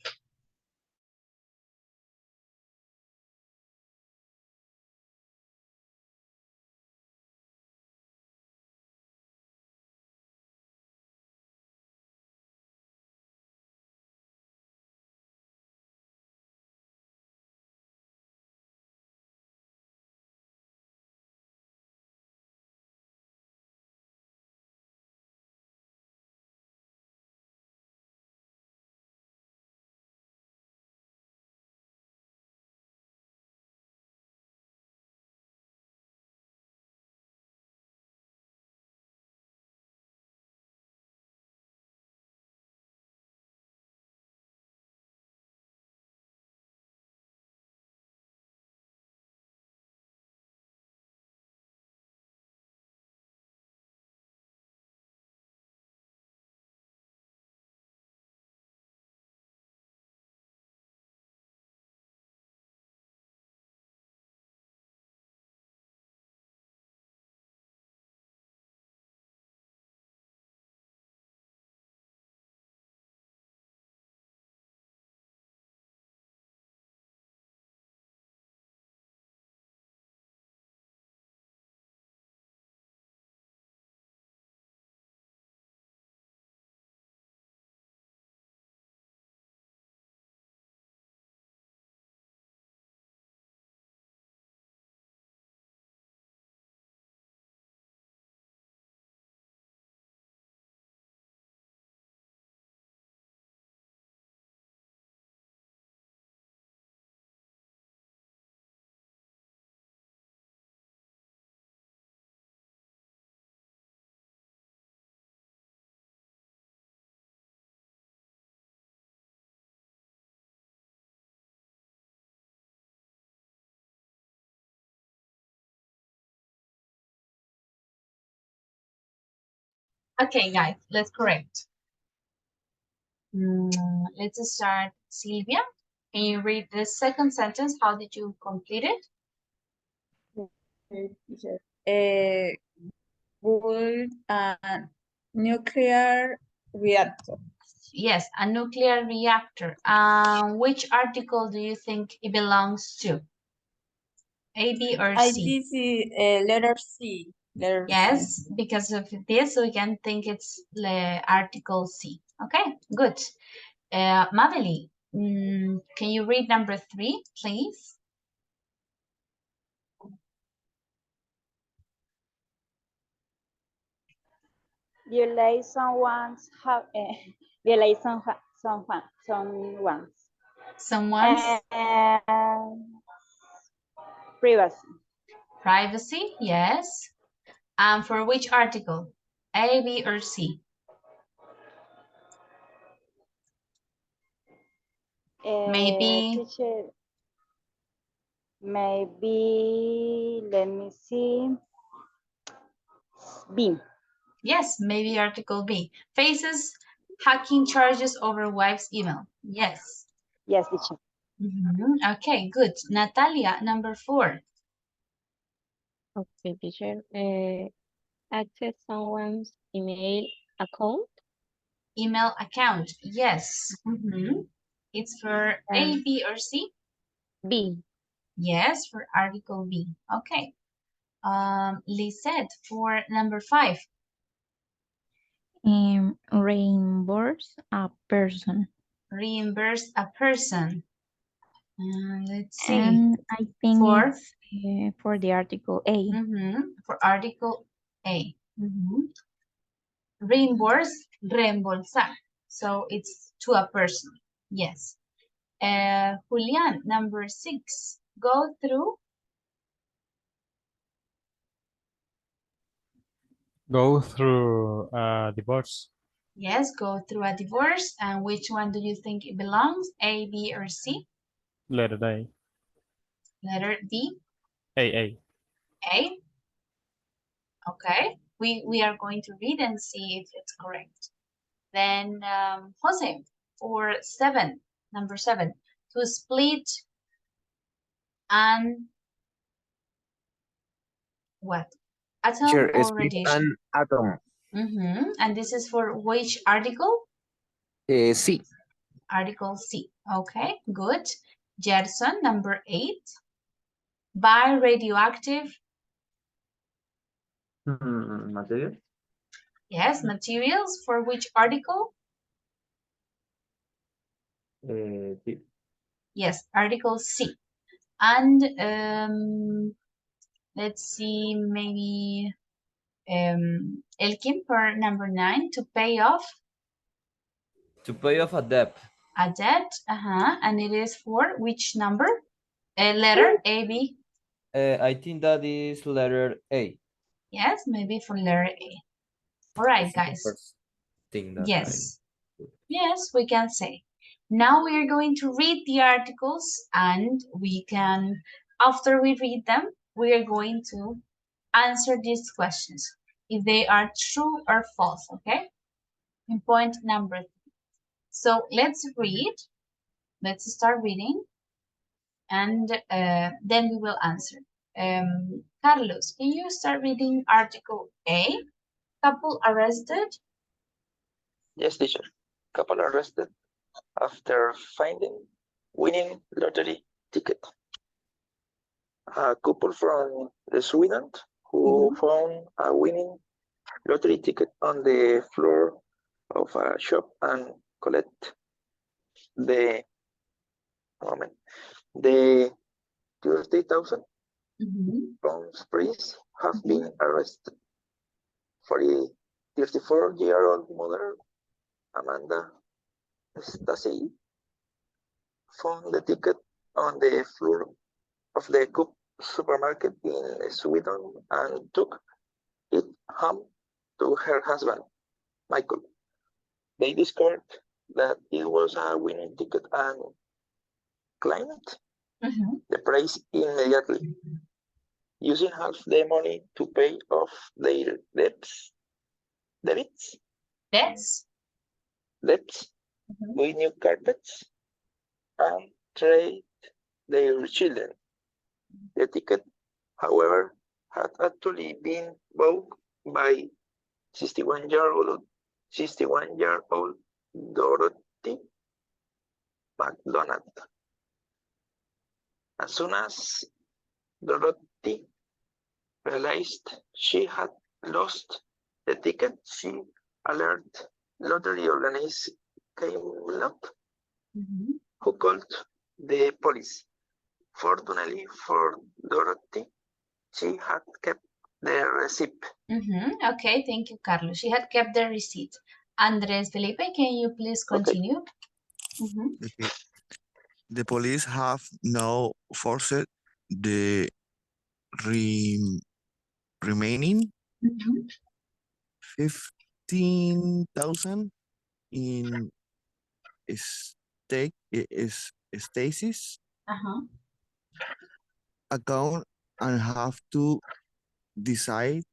Okay, guys, let's correct. Let's start, Sylvia. Can you read the second sentence? How did you complete it? Build a nuclear reactor. Yes, a nuclear reactor. Which article do you think it belongs to? A, B, or I C? see letter C. Letter Yes, C. because of this, we can think it's the article C. Okay, good. Maveli, can you read number 3, please? Violate someone's violate Someone's privacy. privacy, yes. And for which article? A, B, or C? Maybe. Teacher, maybe, let me see. B. Yes, maybe article B. Faces hacking charges over wife's email. Yes. Yes, teacher. Okay, good. Natalia, number 4. Okay, teacher. Access someone's email account. Email account. Yes. It's for A, B, or C? B. Yes, for article B. Okay. Lisette, for number 5. Reimburse a person. Reimburse a person. Let's see. And I think For? it's for the article A. For article A. Reimburse, reembolsar. So it's to a person. Yes. Julian, number 6. Go through. Go through a divorce. Yes, go through a divorce. And which one do you think it belongs? A, B, or C? Letter A. Letter D. A. A. Okay. We are going to read and see if it's correct. Then Jose, for 7, number 7, to split and what? Atom Teacher, or split radiation? an atom. And this is for which article? C. Article C. Okay, good. Gerson, number 8. Buy radioactive. Material. Yes, materials. For which article? C. Yes, article C. And let's see, maybe Elkin for number 9, to pay off. To pay off a debt. A debt, and it is for which number? Letter A, B? I think that is letter A. Yes, maybe for letter A. All right, The guys. first thing that Yes. Yes, we can say. Now we are going to read the articles, and we can, after we read them, we are going to answer these questions, if they are true or false, okay? In point number 3. So let's read. Let's start reading, and then we will answer. Carlos, can you start reading article A? Couple arrested. Yes, teacher. Couple arrested after finding winning lottery ticket. A couple from Sweden who found a winning lottery ticket on the floor of a shop and collect the the 30,000 pounds price have been arrested. For a 34-year-old mother, Amanda Stacey, found the ticket on the floor of the Coop supermarket in Sweden and took it home to her husband, Michael. They discovered that it was a winning ticket and claimed the prize immediately, using half the money to pay off their debts. debits, Debts. debts, buy new carpets, and trade their children. The ticket, however, had actually been bought by 61-year-old Dorothy McDonald. As soon as Dorothy realized she had lost the ticket, she alerted lottery organization Camelot, who called the police. Fortunately for Dorothy, she had kept the receipt. Okay, thank you, Carlos. She had kept the receipt. Andres Felipe, can you please continue? Okay. The police have now forced the remaining 15,000 in Stacy's account and have to decide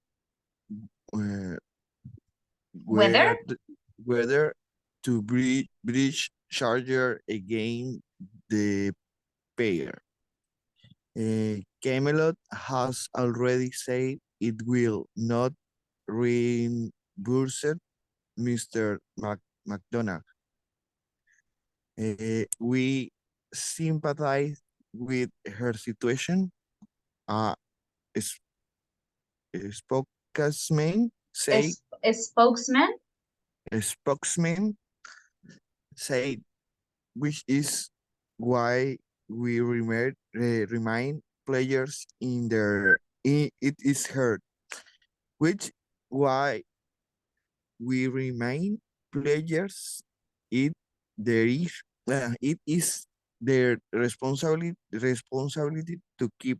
Whether? whether to breach charger against the payer. Camelot has already said it will not reimburse Mr. McDonald. We sympathize with her situation. A spokesman say A spokesman? a spokesman said, which is why we remind players it is heard, which why we remind players it is their responsibility to keep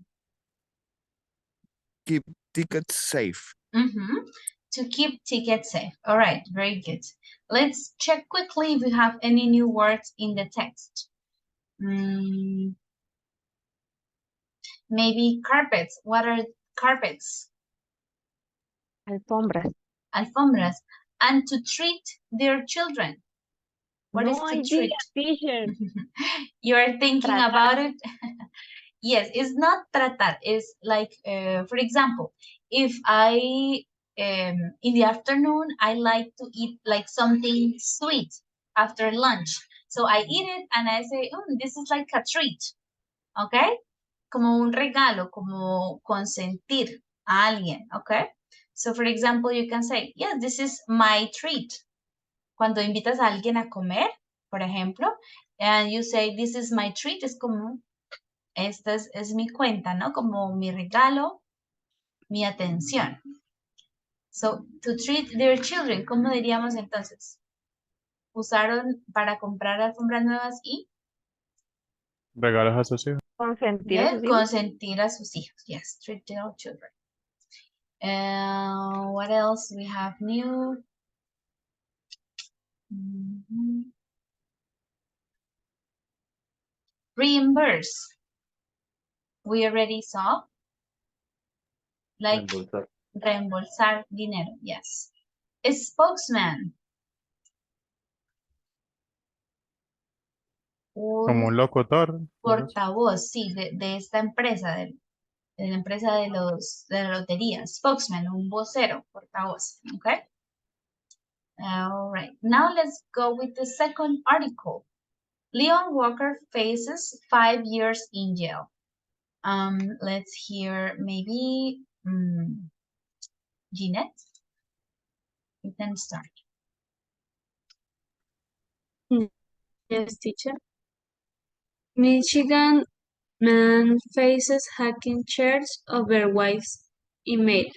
tickets safe. To keep tickets safe. All right, very good. Let's check quickly if we have any new words in the text. Maybe carpets. What are carpets? Alfombras. Alfombras. And to treat their children. What is No to idea, treat? teacher. You're thinking Tratar. about it? Yes, it's not tratar. It's like, for example, if I, in the afternoon, I like to eat like something sweet after lunch. So I eat it and I say, oh, this is like a treat. Okay? Como un regalo, como consentir a alguien. Okay? So for example, you can say, yes, this is my treat. Cuando invitas a alguien a comer, por ejemplo, and you say, this is my treat, es como, esta es mi cuenta, ¿no? Como mi regalo, mi atención. So, to treat their children, ¿cómo diríamos entonces? Usaron para comprar alfombras nuevas y Regalos a sus hijos. Consentir a sus hijos. consentir a sus hijos. Yes, treat their children. What else we have new? Reimburse. We already saw. Like reembolsar dinero, yes. A spokesman. Como un locutor. Portavoz, sí, de esta empresa, de la empresa de la lotería. Spokesman, un vocero, portavoz, okay? All right, now let's go with the second article. Leon Walker faces 5 years in jail. Let's hear maybe Jeanette. You can start. Yes, teacher. Michigan man faces hacking charge over wife's email.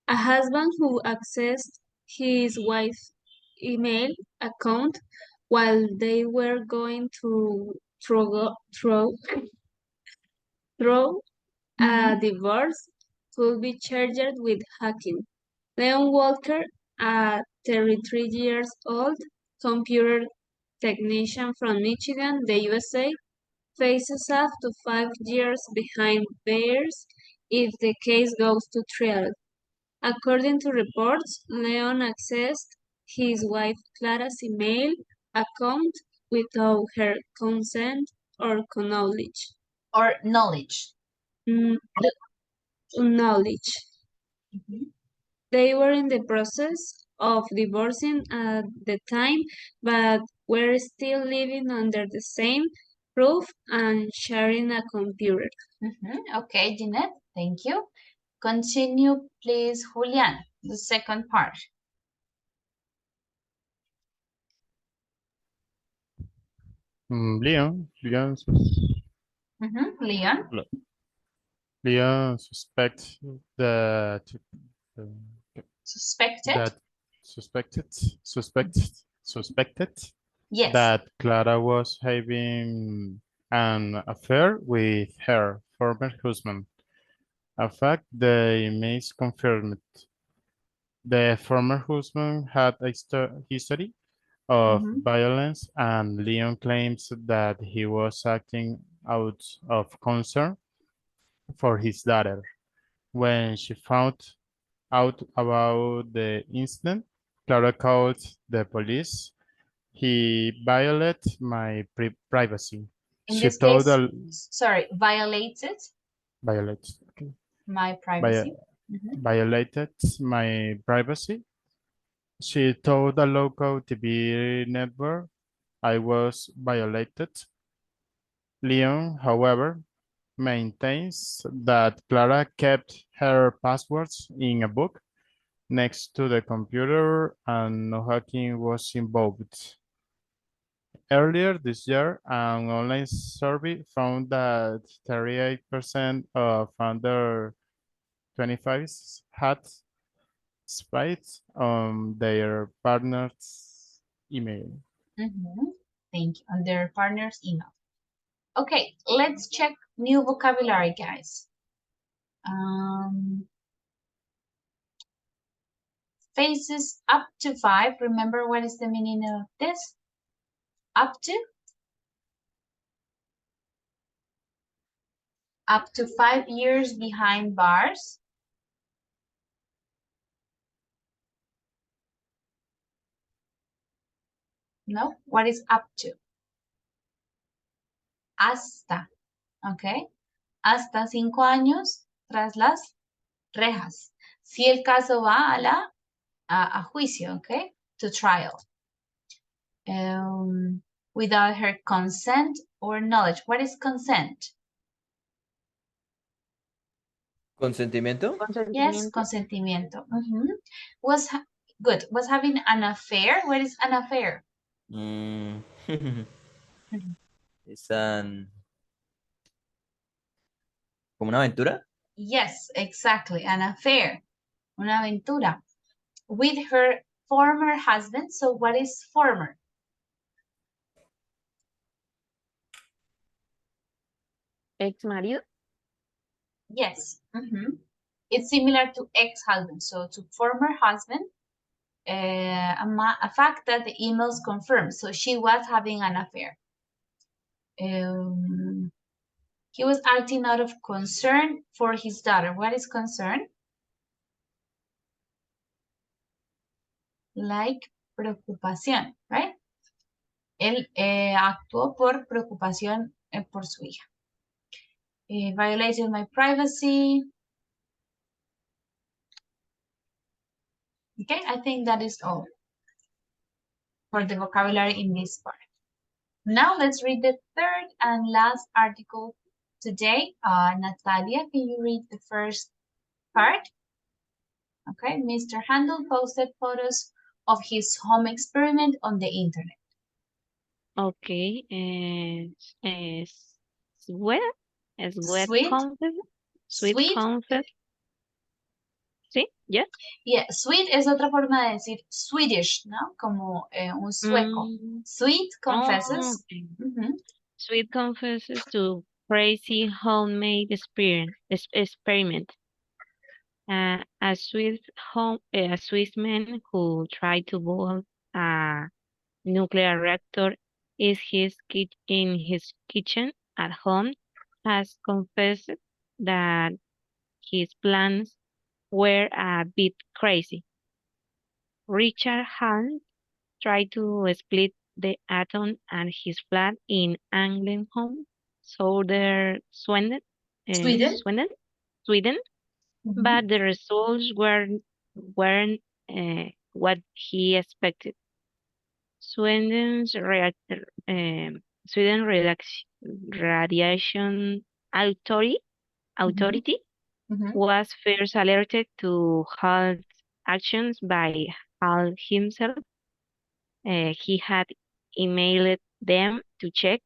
A husband who accessed his wife's email account while they were going through a divorce could be charged with hacking. Leon Walker, a 33 years old computer technician from Michigan, the USA, faces up to 5 years behind bars if the case goes to trial. According to reports, Leon accessed his wife Clara's email account without her consent or knowledge. Or knowledge. Knowledge. Mhm. They were in the process of divorcing at the time, but were still living under the same roof and sharing a computer. Okay, Jeanette, thank you. Continue, please, Julian, the second part. Leon, Leon. Leon suspects that Suspected? that suspected Yes. that Clara was having an affair with her former husband. A fact the emails confirmed. The former husband had a history of violence, and Leon claims that he was acting out of concern for his daughter. When she found out about the incident, Clara called the police. He violated my privacy. In She this told case, the sorry, violated violated. Okay. my privacy. Violated my privacy. She told the local TV network I was violated. Leon, however, maintains that Clara kept her passwords in a book next to the computer and no hacking was involved. Earlier this year, an online survey found that 38% of under 25s had spied on their partner's email. Thank you. On their partner's email. Okay, let's check new vocabulary, guys. Phases up to 5. Remember what is the meaning of this? Up to? Up to 5 years behind bars. No, what is up to? Hasta, ¿ok? Hasta 5 años tras las rejas. Si el caso va a juicio, ¿ok? To trial. Without her consent or knowledge. What is consent? ¿Consentimiento? Yes, consentimiento. Was good. Was having an affair. What is an affair? Es como una aventura. Yes, exactly. An affair. Una aventura. With her former husband. So what is former? Ex marido. Yes. It's similar to ex-husband. So to former husband, a fact that the emails confirm. So she was having an affair. He was acting out of concern for his daughter. What is concern? Like preocupación, right? Él actuó por preocupación por su hija. Violated my privacy. Okay, I think that is all for the vocabulary in this part. Now let's read the third and last article today. Natalia, can you read the first part? Okay, Mr. Handel posted photos of his home experiment on the internet. Okay, sweat, Sweet. confess, sweet Sweet. confess. ¿Sí? ¿Ya? Yeah, sweet es otra forma de decir Swedish, ¿no? Como un sueco. Sweet confesses. Sweet confesses to crazy homemade experiment. A Swiss man who tried to build a nuclear reactor in his kitchen at home has confessed that his plans were a bit crazy. Richard Hunt tried to split the atom and his flat in Anglenholm, southern Sweden. Sweden, Mhm. but the results weren't what he expected. Sweden's Sweden Radiation Authority, Mhm. authority Mhm. was first alerted to Hal's actions by Hal himself. He had emailed them to check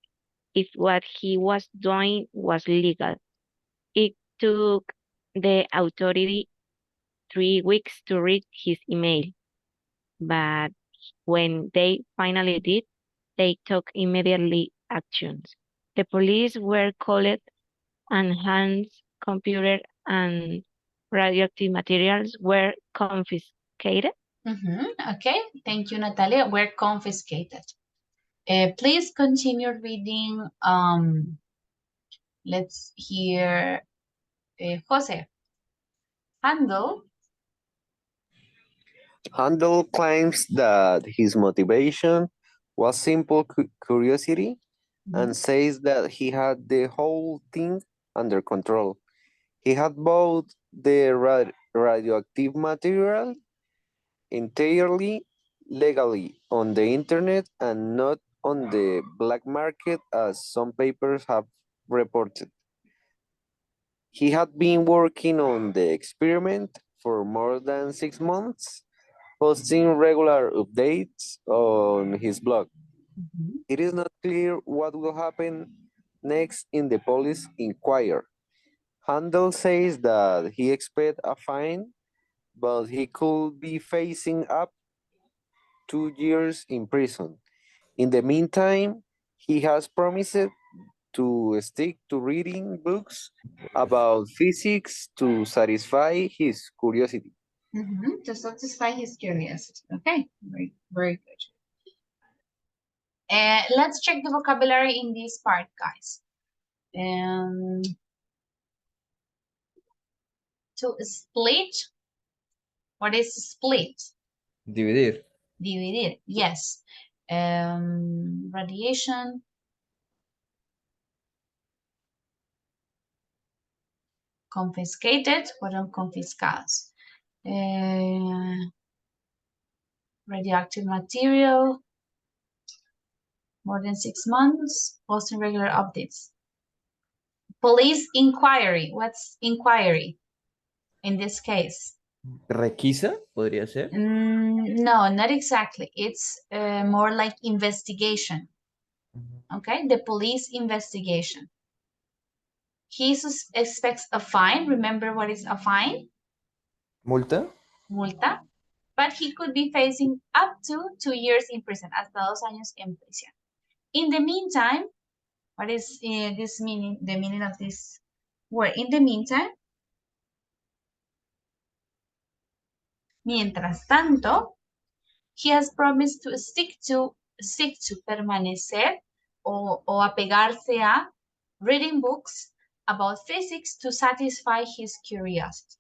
if what he was doing was legal. It took the authority 3 weeks to read his email, but when they finally did, they took immediately actions. The police were called and Hans' computer and radioactive materials were confiscated. Okay, thank you, Natalia. Were confiscated. Please continue reading. Let's hear Jose. Handle. Handel claims that his motivation was simple curiosity and says that he had the whole thing under control. He had bought the radioactive material entirely legally on the internet and not on the black market as some papers have reported. He had been working on the experiment for more than 6 months, posting regular updates on his blog. It is not clear what will happen next in the police inquiry. Handel says that he expects a fine, but he could be facing up 2 years in prison. In the meantime, he has promised to stick to reading books about physics to satisfy his curiosity. To satisfy his curiosity. Okay, very, very good. Let's check the vocabulary in this part, guys. To split. What is split? Dividir. Dividir, yes. Radiation. Confiscated, fueron confiscados. Radioactive material, more than 6 months, posting regular updates. Police inquiry, what's inquiry in this case? Requisa, podría ser. No, not exactly. It's more like investigation. Okay, the police investigation. He expects a fine. Remember what is a fine? Multa. Multa. But he could be facing up to 2 years in prison, hasta 2 años en prisión. In the meantime, what is this meaning? The meaning of this word? In the meantime, mientras tanto, he has promised to stick to permanecer o apegarse a reading books about physics to satisfy his curiosity.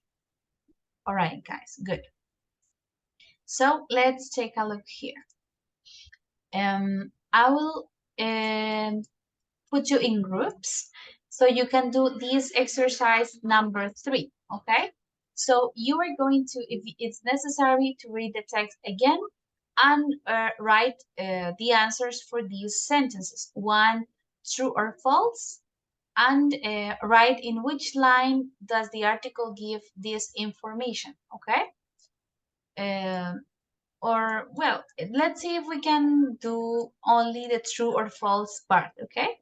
All right, guys, good. So let's take a look here. I will put you in groups so you can do this exercise number 3, okay? So you are going to, if it's necessary, to read the text again and write the answers for these sentences. 1, true or false, and write in which line does the article give this information, okay? Or, well, let's see if we can do only the true or false part, okay?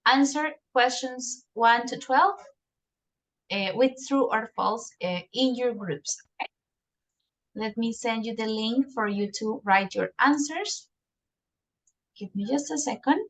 Answer questions 1 to 12 with true or false in your groups. Okay? Let me send you the link for you to write your answers. Give me just a second.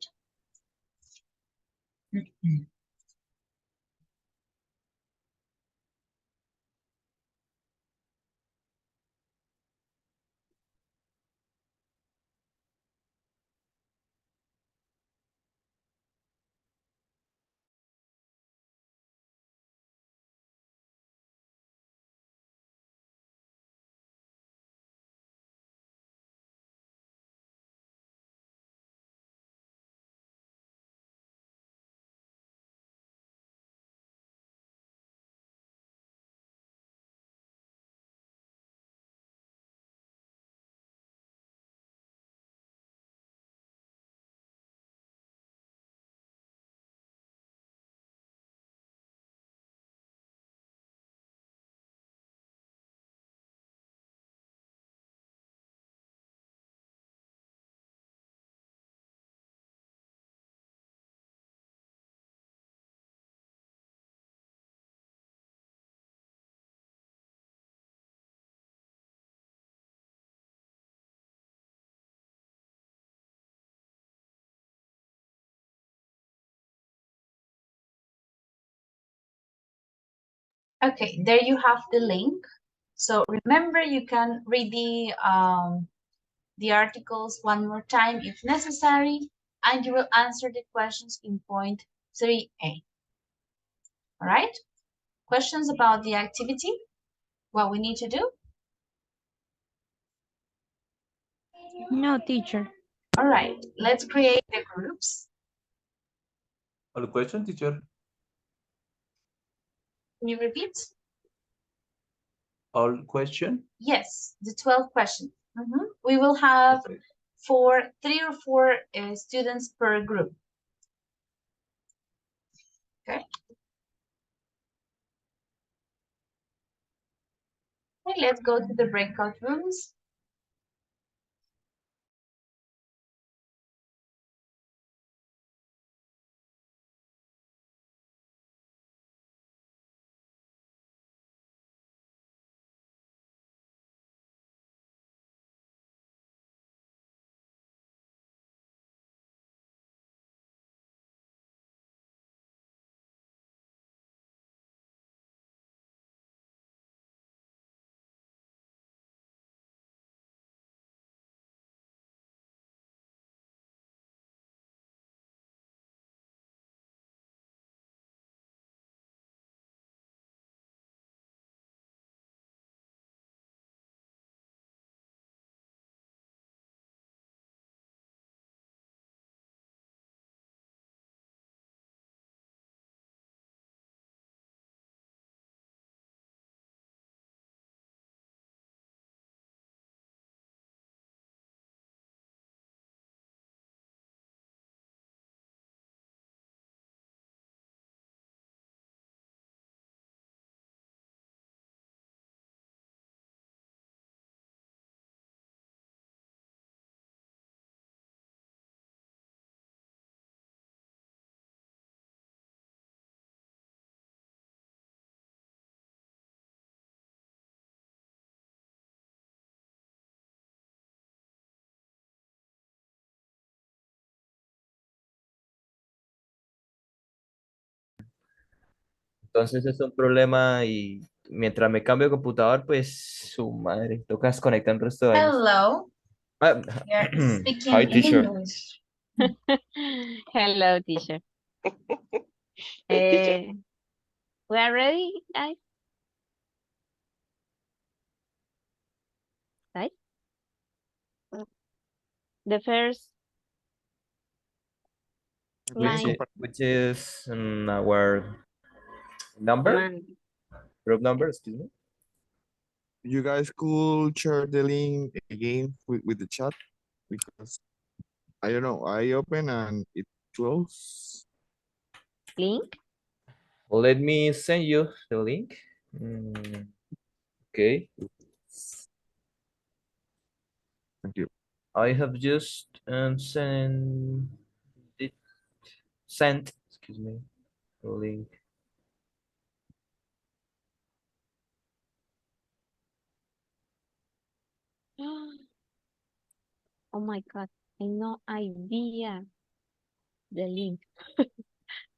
Okay, there you have the link. So remember, you can read the articles one more time if necessary, and you will answer the questions in point 3A. All right? Questions about the activity? What we need to do? No, teacher. All right, let's create the groups. All question, teacher. Can you repeat? All question. Yes, the 12 questions. We will have Okay. 3 or 4 students per group. Okay. Okay, let's go to the breakout rooms. Entonces es un problema y mientras me cambio de computador, pues su madre, toca desconectar un resto de vainas. Hello. Ah, You're speaking Hi, in teacher. English. Hello, teacher. Hey, teacher. We are ready, guys? Right? The first line. Which is our number? One. Group number, excuse me. You guys could share the link again with the chat because I don't know. I open and it close. Link? Let me send you the link. Okay. Thank you. I have just sent, excuse me, the link. Oh my God. I no idea the link.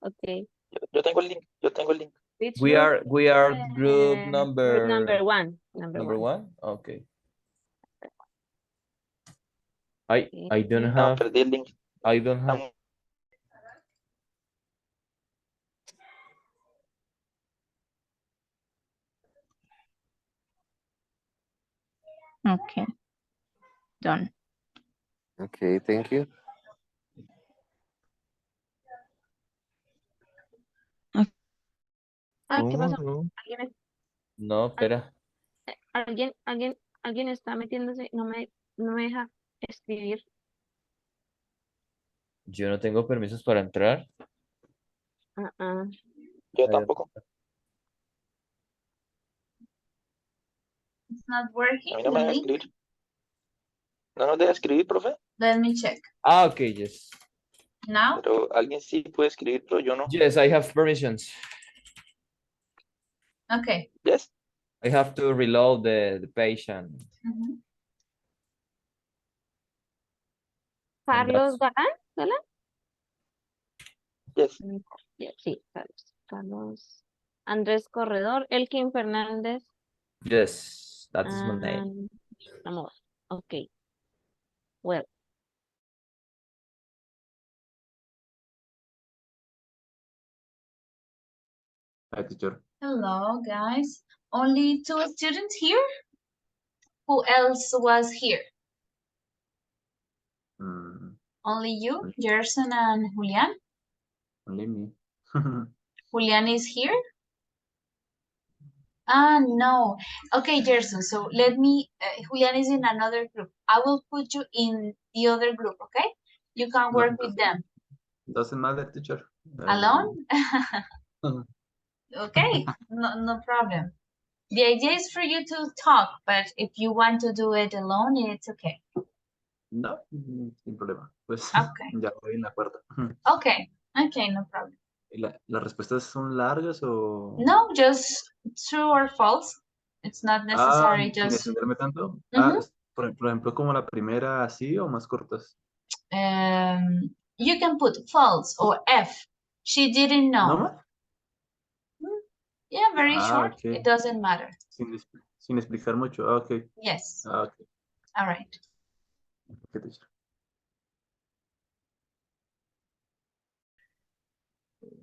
Okay. Yo tengo el link. Yo tengo el link. Which We group? are group Group number number one. number one. Okay. Okay. I don't No, have perdí el link. I don't have Okay. Done. Okay, thank you. Ay, ¿qué pasó? No. No, espera. Alguien está metiéndose, no me deja escribir. Yo no tengo permisos para entrar. Yo I don't- tampoco. It's not A working, mí no the me deja link. escribir. ¿No nos deja escribir, profe? Let me check. Ah, okay, yes. Now? Pero alguien sí puede escribir, pero yo no. Yes, I have permissions. Okay. Yes. I have to reload the page and Carlos Galán. Yes. Sí, Carlos. Andrés Corredor, Elkin Fernández, Yes, that is my name. and Amor. Okay. Well, Hi, teacher. Hello, guys. Only two students here? Who else was here? Mm, Only you, Gerson and Julian? only me. Julian is here? No. Okay, Gerson, so let me, Julian is in another group. I will put you in the other group, okay? You can No, work with them. doesn't matter, teacher. Alone? Okay, no problem. The idea is for you to talk, but if you want to do it alone, it's okay. No, sin problema. Pues Okay. ya voy en la cuarta. Okay, no problem. ¿Y las respuestas son largas o...? No, just true or false. It's not necessary, sin just extenderme tanto. Mhm. Por ejemplo, como la primera, así o más cortas. You can put false or F. She didn't ¿No know. más? Yeah, very short. Ok. It doesn't matter. Sin explicar mucho. Ok. Yes. Ok. All right. Ok, teacher.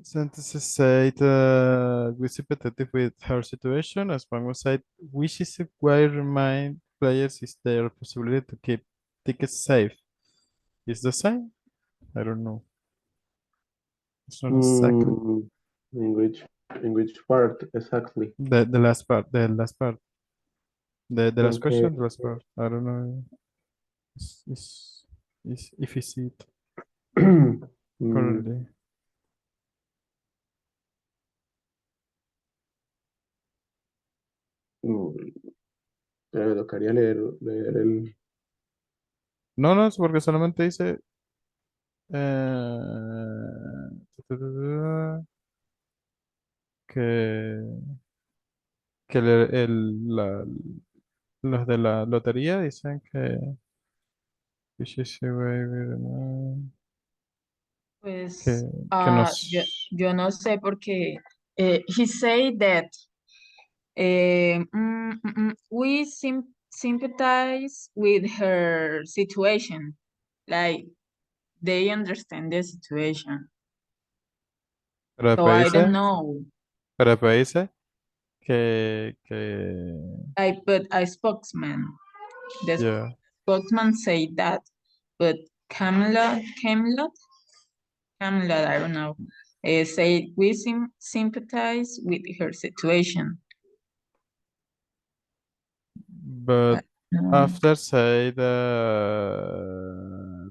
Sentences say that we sympathetic with her situation, as one was said, wishes why remind players is their possibility to keep tickets safe. Is the same? I don't know. It's not exactly. In which part exactly? The last part, the last part. The last Okay. question, the last part. I don't know. If you see it correctly. Me tocaría leer el... No, es porque solamente dice que, los de la lotería dicen que Pues que yo, nos yo no sé porque he said that we sympathize with her situation. Like they understand the situation. pero So I después don't dice, know. pero después dice que I put a spokesman. The yeah. spokesman say that, but Camelot, I don't know, say we sympathize with her situation. But No. after say the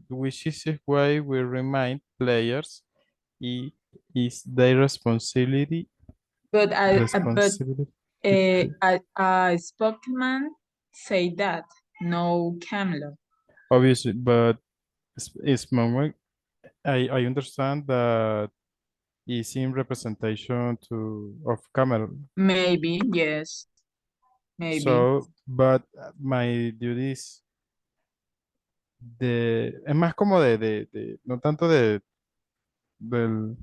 which is why we remind players it is their responsibility But responsibility a spokesman say that, no Camelot. obviously, but it's moment I understand that is in representation to of camel. Maybe, yes, maybe. So, but my duties es más como no tanto del, creo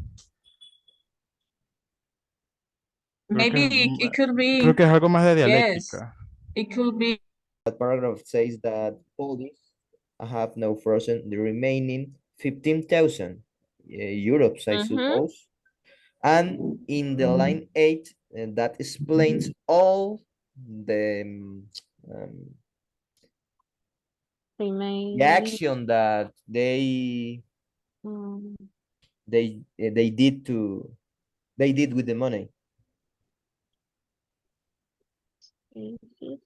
que, Maybe it could be, creo que es algo más de yes, dialéctica. it could be. That paragraph says that police have now frozen the remaining 15,000 euros, I suppose. And in the line 8, that explains all the remain. action that Mm, they did with the money. Spaces,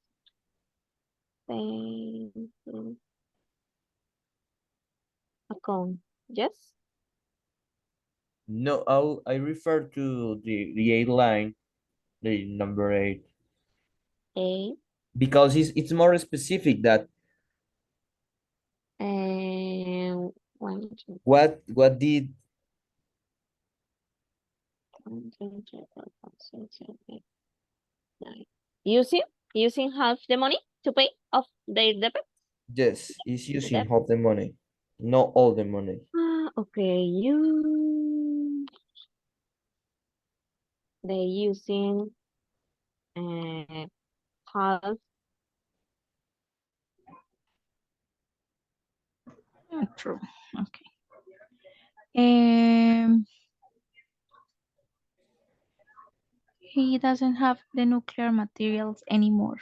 spaces, account. Yes. No, I refer to the 8 line, the number 8, A. because it's more specific that And one, two, what did one, two, three, four, five, six, seven, eight, nine. Using half the money to pay off their debt. yes, is The using debt. half the money, not all the money. Okay, they using half. True. Okay. He doesn't have the nuclear materials anymore.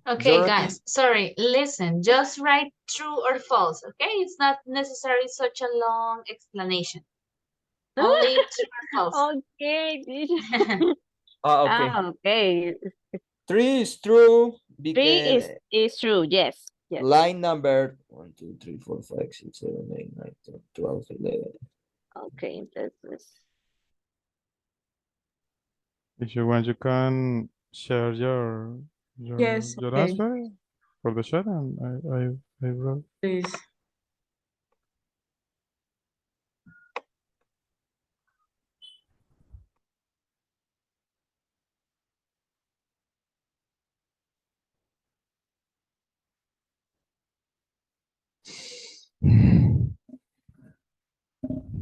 Okay, Dorothy, guys, sorry, listen, just write true or false, okay? It's not necessarily such a long explanation. Only true or false. Okay, teacher. okay. Okay. 3 is true Three because is true. Yes. Yes. line number 1, 2, 3, 4, 5, 6, 7, 8, 9, 10, 12, 11. Okay, entonces. If you want, you can share Yes, your okay, answer for the chat, and I will. please.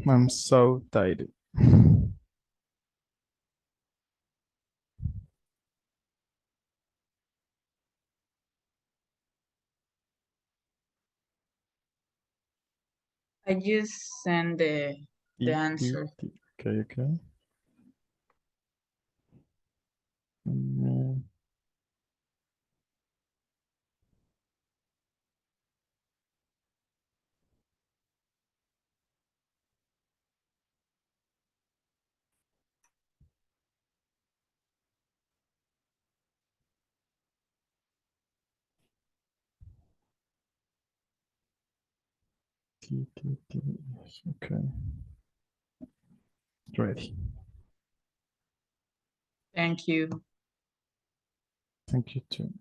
I'm so tired. I just send the answer. Okay, okay. Mm, yes, okay. Ready. Thank you. Thank you too.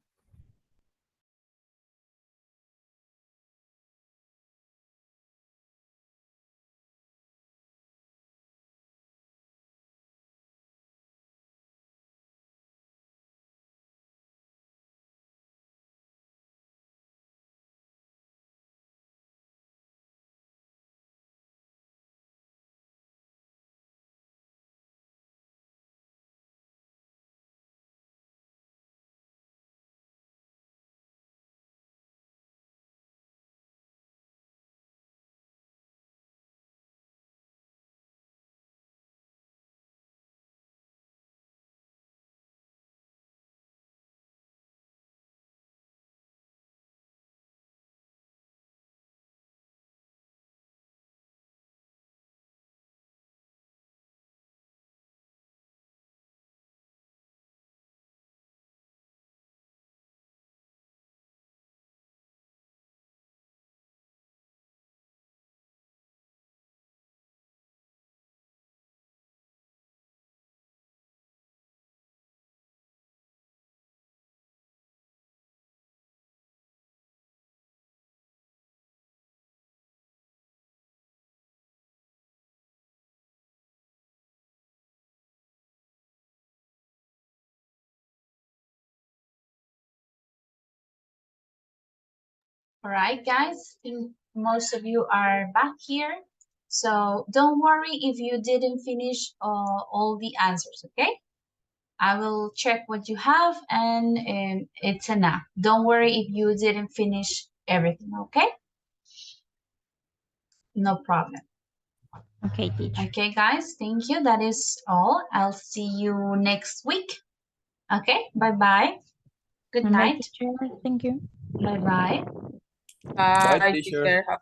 All right, guys, I think most of you are back here. So don't worry if you didn't finish all the answers, okay? I will check what you have and it's enough. Don't worry if you didn't finish everything, okay? No problem. Okay, teacher. Okay, guys, thank you. That is all. I'll see you next week. Okay, bye-bye. Good Bye, night. teacher. Thank you. Bye-bye. Bye, Bye, teacher. teacher. Have a